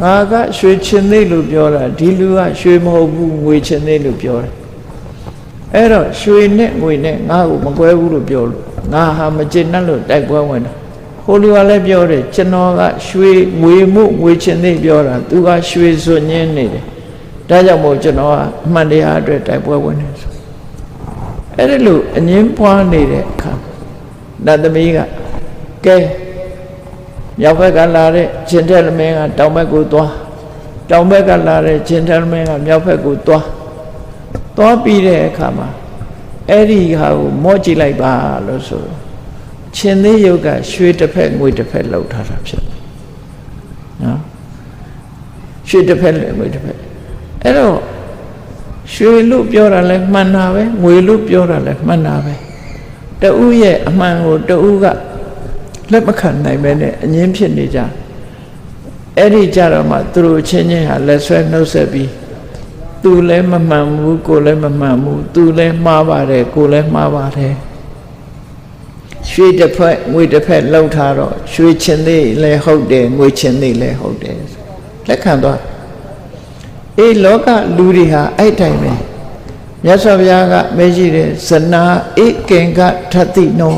ငါကရွှေချင်သေးလို့ပြောတာဒီလူကရွှေမဟုတ်ဘူးငွေချင်သေးလို့ပြောတယ်အဲ့တော့ရွှေနဲ့ငွေနဲ့ငါ့ကိုမကွဲဘူးလို့ပြောလို့ငါဟာမကျင်နဲ့လို့တိုက်ပွဲဝင်တာဟိုလူကလည်းပြောတယ်ကျွန်တော်ကရွှေငွေမှုငွေချင်သေးပြောတာသူကရွှေစွညင်းနေတယ်ဒါကြောင့်မို့ကျွန်တော်ကအမှန်တရားအတွက်တိုက်ပွဲဝင်နေဆိုအဲ့ဒီလိုအငင်းပွားနေတဲ့အခါနတ်သမီးကကဲမြောက်ဘက်ကလာတဲ့ချင်းတယ်မင်းကတောင်ဘက်ကိုသွားတောင်ဘက်ကလာတဲ့ချင်းတယ်မင်းကမြောက်ဘက်ကိုသွားပြီးတဲ့အခါမှာအဲ့ဒီဟာကိုမော့ကြည့်လိုက်ပါလို့ဆိုချင်းသေးယုတ်ကရွှေတစ်ဖက်ငွေတစ်ဖက်လောက်ထားတာဖြစ်နော်ရွှေတစ်ဖက်ငွေတစ်ဖက်အဲ့တော့ရွှေလို့ပြောတာလဲမှန်တာပဲငွေလို့ပြောတာလဲမှန်တာပဲတဦးရဲ့အမှန်ကိုတဦးကလက်မခံနိုင်ပဲနဲ့အငင်းဖြစ်နေကြအဲ့ဒီကြတော့မှသူတို့ချင်းချင်းဟာလက်ဆွဲနှုတ်ဆက်ပြီးသူလည်းမမှန်ဘူးကိုလည်းမမှန်ဘူးသူလည်းမှားပါတယ်ကိုလည်းမှားပါတယ်ရွှေတစ်ဖက်ငွေတစ်ဖက်လောက်ထားတော့ရွှေချင်သေးလည်းဟုတ်တယ်ငွေချင်သေးလည်းဟုတ်တယ်လက်ခံသွားလောကလူတွေဟာအဲ့တိုင်းပဲမြတ်စွာဘုရားကမေးရှိတယ်ဇနာဧကင်္ဂထတိနော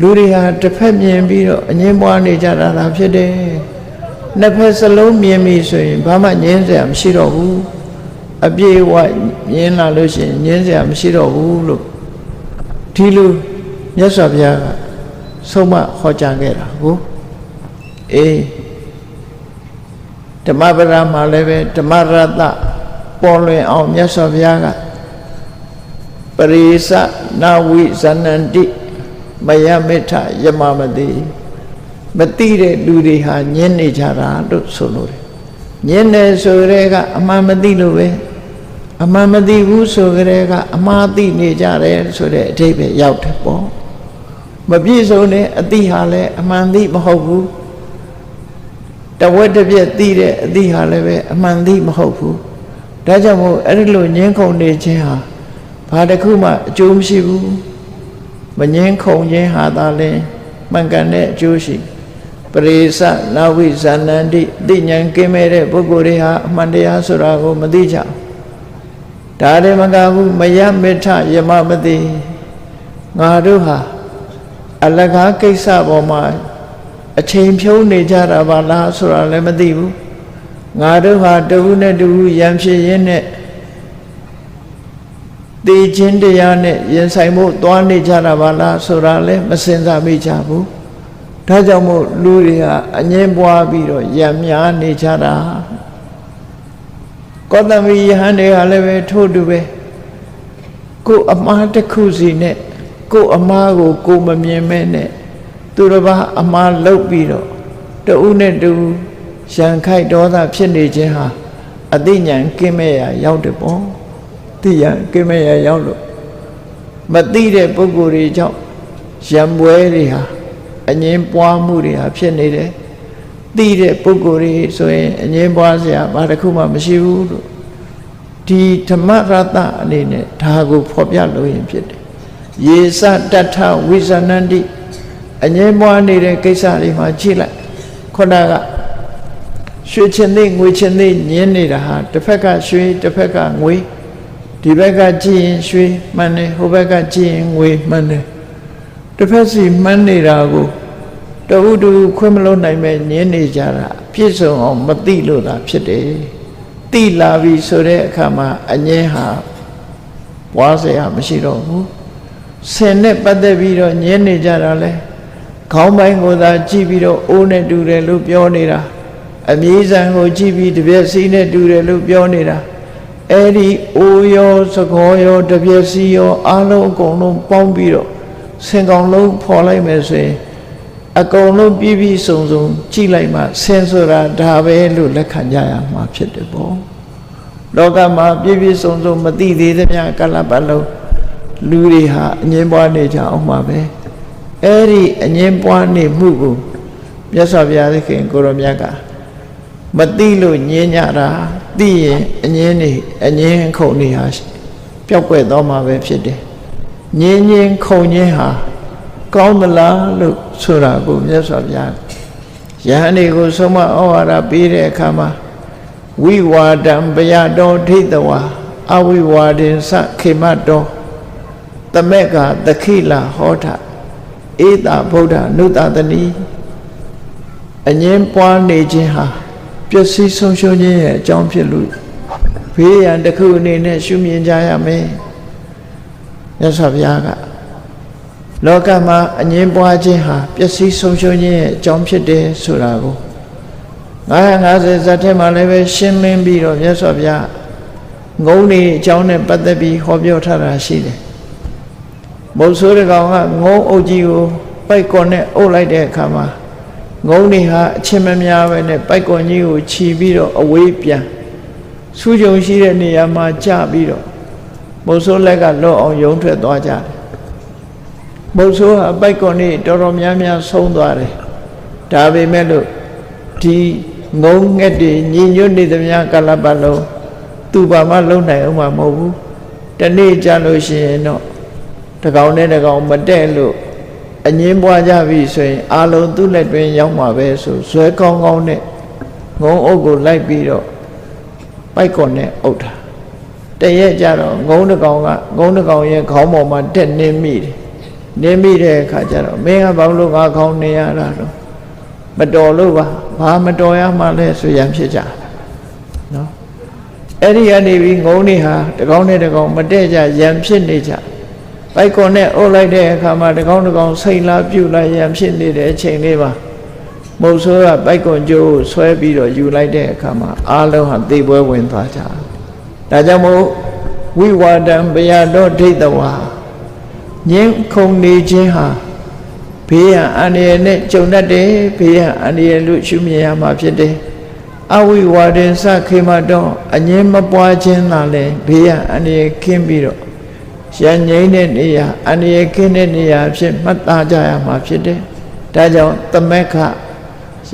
လူတွေဟာတစ်ဖက်မြင်ပြီးတော့အငင်းပွားနေကြတာဖြစ်တယ်နှစ်ဖက်စလုံးမြင်ပြီဆိုရင်ဘာမှငြင်းစရာမရှိတော့ဘူးအပြေဝမြင်လာလို့ရှိရင်ငြင်းစရာမရှိတော့ဘူးလို့ဒီလိုမြတ်စွာဘုရားကဆုံးမဟောကြားခဲ့တာကိုဓမ္မပဒမှာလည်းပဲဓမ္မရတ္တပေါ်လွင်အောင်မြတ်စွာဘုရားကပရိသနာဝိဇဏန္တိမယမိထယမမတိမတိတဲ့လူတွေဟာညင်းနေကြတာလို့ဆိုလို့တယ်ညင်းတယ်ဆိုကြတဲ့ကအမှန်မသိလို့ပဲအမှန်မသိဘူးဆိုကြတဲ့ကအမှားသိနေကြတယ်ဆိုတဲ့အဓိပ္ပာယ်ရောက်တယ်ပေါ့မပြည့်စုံတဲ့အသိဟာလည်းအမှန်သိမဟုတ်ဘူးတဝက်တစ်ပြက်သိတဲ့အသိဟာလည်းပဲအမှန်သိမဟုတ်ဘူးဒါကြောင့်မို့အဲ့ဒီလိုငင်းခုန်နေခြင်းဟာဘာတစ်ခုမှအကျိုးမရှိဘူးမငင်းခုန်ခြင်းဟာသာလဲမှန်ကန်တဲ့အကျိုးရှိပရိသနာဝိဇဏန္တိသိဉာဏ်ကင်းမဲ့တဲ့ပုဂ္ဂိုလ်တွေဟာအမှန်တရားဆိုတာကိုမသိကြဒါလည်းမကဘူးမယမိထယမမတိငါတို့ဟာအလကားကိစ္စပေါ်မှာအချိန်ဖြုံးနေကြတာပါလားဆိုတာလည်းမသိဘူးငါတို့ဟာတဝုနဲ့တဝုရံဖြစ်ရင်းနဲ့သိချင်းတရားနဲ့ရင်ဆိုင်ဖို့သွားနေကြတာပါလားဆိုတာလည်းမစင်စားမိကြဘူးဒါကြောင့်မို့လူတွေဟာအငင်းပွားပြီးတော့ရံများနေကြတာကောသမီယဟန်တွေကလည်းပဲထို့တူပဲကိုယ်အမှားတစ်ခုစီနဲ့ကိုယ်အမှားကိုကိုယ်မမြင်မဲ့နဲ့သူတစ်ပါးအမှားလုပ်ပြီးတော့တဦးနဲ့တဦးရန်ခိုက်ဒေါသဖြစ်နေခြင်းဟာအသိဉာဏ်ကင်းမဲ့ရာရောက်တယ်ပေါ့သိဉာဏ်ကင်းမဲ့ရာရောက်လို့မသိတဲ့ပုဂ္ဂိုလ်တွေကြောင့်ရံပွဲတွေဟာအငင်းပွားမှုတွေဟာဖြစ်နေတယ် သိတဲ့ပုဂ္ဂိုလ်တွေဆိုရင်အငြင်းပွားစရာဘာတစ်ခုမှမရှိဘူးလို့ဒီဓမ္မရတအနေနဲ့ဒါကိုဖော်ပြလို့ရင်ဖြစ်တယ်ယေစတထဝိဇနန္တိအငြင်းပွားနေတဲ့ကိစ္စတွေမှာကြည့်လိုက်ခုနကရွှေချင်းသိငွေချင်းသိညင်းနေတာဟာတစ်ဖက်ကရွှေတစ်ဖက်ကငွေဒီဘက်ကကြည့်ရင်ရွှေမှန်တယ်ဟိုဘက်ကကြည့်ရင်ငွေမှန်တယ်တစ်ဖက်စီမှန်နေတာကိုတဝုတူခွင့်မလို့နိုင်မဲ့ညင်းနေကြတာပြည့်စုံအောင်မသိလို့သာဖြစ်တယ်သိလာပြီဆိုတဲ့အခါမှာအငြင်းဟာပွားစရာမရှိတော့ဘူးဆင်နဲ့ပတ်သက်ပြီးတော့ညင်းနေကြတာလဲခေါင်းပိုင်းကိုသာကြည့်ပြီးတော့အိုးနဲ့တူတယ်လို့ပြောနေတာအမြဲတမ်းကိုကြည့်ပြီးတပြက်စီးနဲ့တူတယ်လို့ပြောနေတာအဲ့ဒီအိုးရောစကောရောတပြက်စီးရောအားလုံးအကုန်လုံးပေါင်းပြီးတော့ဆင်ကောင်လုံးဖော်လိုက်မယ်ဆိုရင်အကုန်လုံးပြည့်ပြည့်စုံစုံကြည့်လိုက်မှဆင်ဆိုတာဒါပဲလို့လက်ခံကြရမှာဖြစ်တယ်ပေါ့လောကမှာပြည့်ပြည့်စုံစုံမသိသေးသမျှကာလပတ်လုံးလူတွေဟာအငြင်းပွားနေကြအောင်မှာပဲအဲ့ဒီအငြင်းပွားနေမှုကိုမြတ်စွာဘုရားသခင်ကိုရောမြတ်ကမသိလို့ညင်းကြတာသိရင်အငြင်းခုန်နေဟာပျောက်ကွယ်သွားမှာပဲဖြစ်တယ်ညင်းခုန်ခြင်းဟာကောင်းသလားလို့ဆိုတာကိုမြတ်စွာဘုရားယဟန်တွေကိုဆုံးမဩဝါဒပေးတဲ့အခါမှာဝိဝါဒံပယတောထိတဝါအဝိဝါဒင်စခေမတောတမေကသခိလာဟောထဧတာဗုဒ္ဓနုတတနိအငြင်းပွားနေခြင်းဟာပျက်စီးဆုံးရှုံးခြင်းရဲ့အကြောင်းဖြစ်လို့ဘေးရန်တစ်ခုအနေနဲ့ရှုမြင်ကြရမယ်မြတ်စွာဘုရားကလောကမှာအငြင်းပွားခြင်းဟာပျက်စီးဆုံးရှုံးခြင်းရဲ့အကြောင်းဖြစ်တယ်ဆိုတာကို950ဇတ်ထဲမှာလည်းပဲရှင်းလင်းပြီးတော့မြတ်စွာဘုရားငုံနေအကြောင်းနဲ့ပတ်သက်ပြီးဟောပြောထားတာရှိတယ်မုတ်ဆိုးတကောင်ကငုံအုပ်ကြီးကိုပိုက်ကွန်နဲ့အုပ်လိုက်တဲ့အခါမှာငုံနေဟာအချင်းမများပဲနဲ့ပိုက်ကွန်ကြီးကိုခြီးပြီးတော့အဝေးပြန်စူးကြုံရှိတဲ့နေရာမှာကျပြီးတော့မုတ်ဆိုးလက်ကလွတ်အောင်ယုံထွက်သွားကြတယ်မုတ်ဆိုးဟာပိုက်ကွန်နေတော်တော်များများဆုံးသွားတယ်ဒါပေမဲ့လို့ဒီငုံငှက်တွေညီညွတ်နေသမျှကာလပတ်လုံးသူ့ဘာမှလုံနိုင်အောင်မဟုတ်ဘူးတနေ့ကြာလို့ရှိရင်တော့တကောင်နဲ့တကောင်မတဲ့လို့အငင်းပွားကြပြီဆိုရင်အာလုံးသူ့လက်တွင်ရောက်မှာပဲဆိုဇွဲကောင်းကောင်းနဲ့ငုံအုပ်ကိုလိုက်ပြီးတော့ပိုက်ကွန်နဲ့အုပ်တာတရက်ကြတော့ငုံတကောင်ရဲ့ခေါင်းပေါ်မှာတက်နင်းမိတယ်နင်းမိတဲ့အခါကျတော့မင်းကဘာလို့ငါခေါင်းနေရတာတော့မတော်လို့ပါဘာမတော်ရမှလဲဆိုရန်ဖြစ်ကြနော်အဲ့ဒီကနေပြီးငုံနေဟာတကောင်နဲ့တကောင်မတည့်ကြရန်ဖြစ်နေကြပိုက်ကွန်နဲ့အုပ်လိုက်တဲ့အခါမှာတကောင်စိတ်လားပြုတ်လိုက်ရန်ဖြစ်နေတဲ့အချိန်လေးပါမုတ်ဆိုးကပိုက်ကွန်ကျိုးဆွဲပြီးတော့ယူလိုက်တဲ့အခါမှာအားလုံးဟာသေပွဲဝင်သွားကြဒါကြောင့်မို့ဝိဝါဒံပယတောဒိဋ္ဌဝါငင်းခုန်နေခြင်းဟာဘေးရန်အန္တရာယ်နဲ့ကြုံတတ်တယ်ဘေးရန်အန္တရာယ်လို့ရှုမြင်ရမှာဖြစ်တယ်အဝိဝါဒင်စခေမတောအငြင်းမပွားခြင်းသာလဲဘေးရန်အန္တရာယ်ခင်းပြီးတော့ရန်ငြိမ်းတဲ့နေရာအန္တရာယ်ခင်းတဲ့နေရာဖြစ်မှတ်သားကြရမှာဖြစ်တယ်ဒါကြောင့်တမက္ခ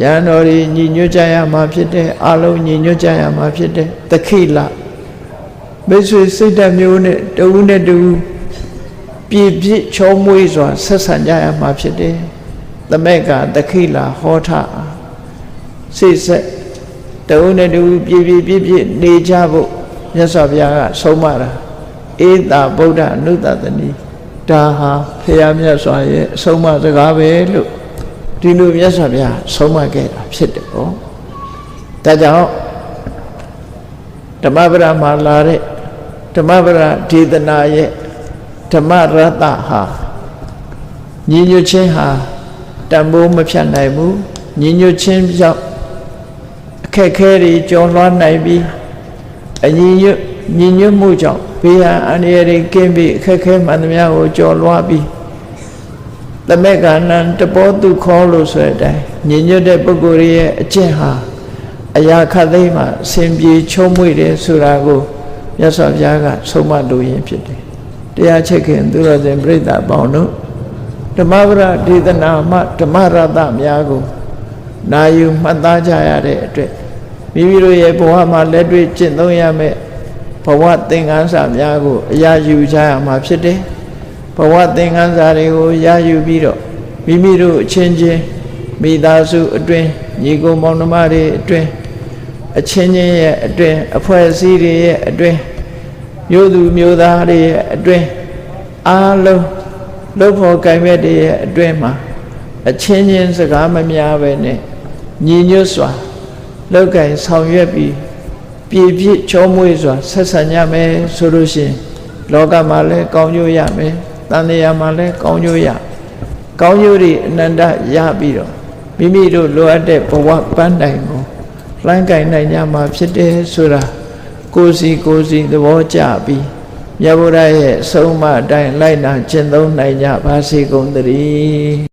ရန်တော်ကြီးညီညွတ်ကြရမှာဖြစ်တယ်အလုံးညီညွတ်ကြရမှာဖြစ်တယ်သခိလမိတ်ဆွေစိတ်ဓာတ်မျိုးနဲ့တဦးနဲ့တဦးပြည့်ပြည့်ချောမွေးစွာဆက်ဆံကြရမှာဖြစ်တယ်သမက်ကသခိလာဟောထစိတ်ဆက်တဦးနဲ့တဦးပြည့်ပြည့်နေကြဖို့မြတ်စွာဘုရားကဆုံးမတာဧတာဗုဒ္ဓအနုတတနိဒါဟာဖရာမြတ်စွာရဲ့အဆုံးအမစကားပဲလို့ဒီလိုမြတ်စွာဘုရားဆုံးမခဲ့တာဖြစ်တယ်ပေါ့ဒါကြောင့်ဓမ္မပဒမှာလာတဲ့ဓမ္မပဒဒေသနာရဲ့ဓမ္မရတ္တဟာညီညွတ်ခြင်းဟာတန်ဖိုးမဖြတ်နိုင်ဘူးညီညွတ်ခြင်းကြောင့်အခက်ခဲတွေကျော်လွှားနိုင်ပြီးအညီညွတ်မှုကြောင့်ဘေးရန်အန္တရာယ်တွေကင်းပြီးအခက်ခဲမှန်သမျှကိုကျော်လွှားပြီးသမက်ကနံတပောသူခေါ်လို့ဆိုတဲ့အတိုင်းညီညွတ်တဲ့ပုဂ္ဂိုလ်ရဲ့အကျင့်ဟာအရာခတ်သိမ်းမှအစဉ်ပြေချုံးမွေ့တယ်ဆိုတာကိုမြတ်စွာဘုရားကဆုံးမလိုရင်းဖြစ်တယ်တရားချက်ခင်သူတော်စင်ပြိဿပေါင်းတို့ဓမ္မပဒဒေသနာမှဓမ္မရတ္တများကို နာယူမှတ်သားကြရတဲ့အတွက်မိမိတို့ရဲ့ဘဝမှာလက်တွေ့ကျင့်သုံးရမယ့်ဘဝသင်္ကန်းစာများကိုအရာယူကြရမှာဖြစ်တယ်ဘဝသင်္ကန်းစာတွေကိုရယူပြီးတော့မိမိတို့အချင်းချင်းမိသားစုအတွင်းညီကိုမောင်နှမတွေအတွင်းအချင်းချင်းရဲ့အတွင်းအဖွဲ့အစည်းတွေရဲ့အတွင်းမျိုးသူမျိုးသားတွေရဲ့အတွင်းအားလုံးလုပ်ဖို့ကြိုင်မဲ့တွေရဲ့အတွင်းမှာအချင်းချင်းစကားမများပဲနဲ့ညီညွတ်စွာလုပ်ကြင်ဆောင်ရွက်ပြီးပြည်ပြည့်ချောမွေ့စွာဆက်ဆံကြမယ်ဆိုလို့ရှိရင်လောကမှာလည်းကောင်းကျိုးရမယ်တန်တရားမှာလည်းကောင်းကျိုးရကောင်းကျိုးတွေအနန္တရပြီးတော့မိမိတို့လိုအပ်တဲ့ဘဝပန်းတိုင်ကိုလှမ်းကြင်နိုင်ကြမှာဖြစ်တယ်ဆိုတာကိုယ်စီသဘောကျပြီးမြတ်ဗုဒ္ဓရဲ့အဆုံးအမအတိုင်းလိုက်နာကျင့်သုံးနိုင်ကြပါစေကုန်သတည်း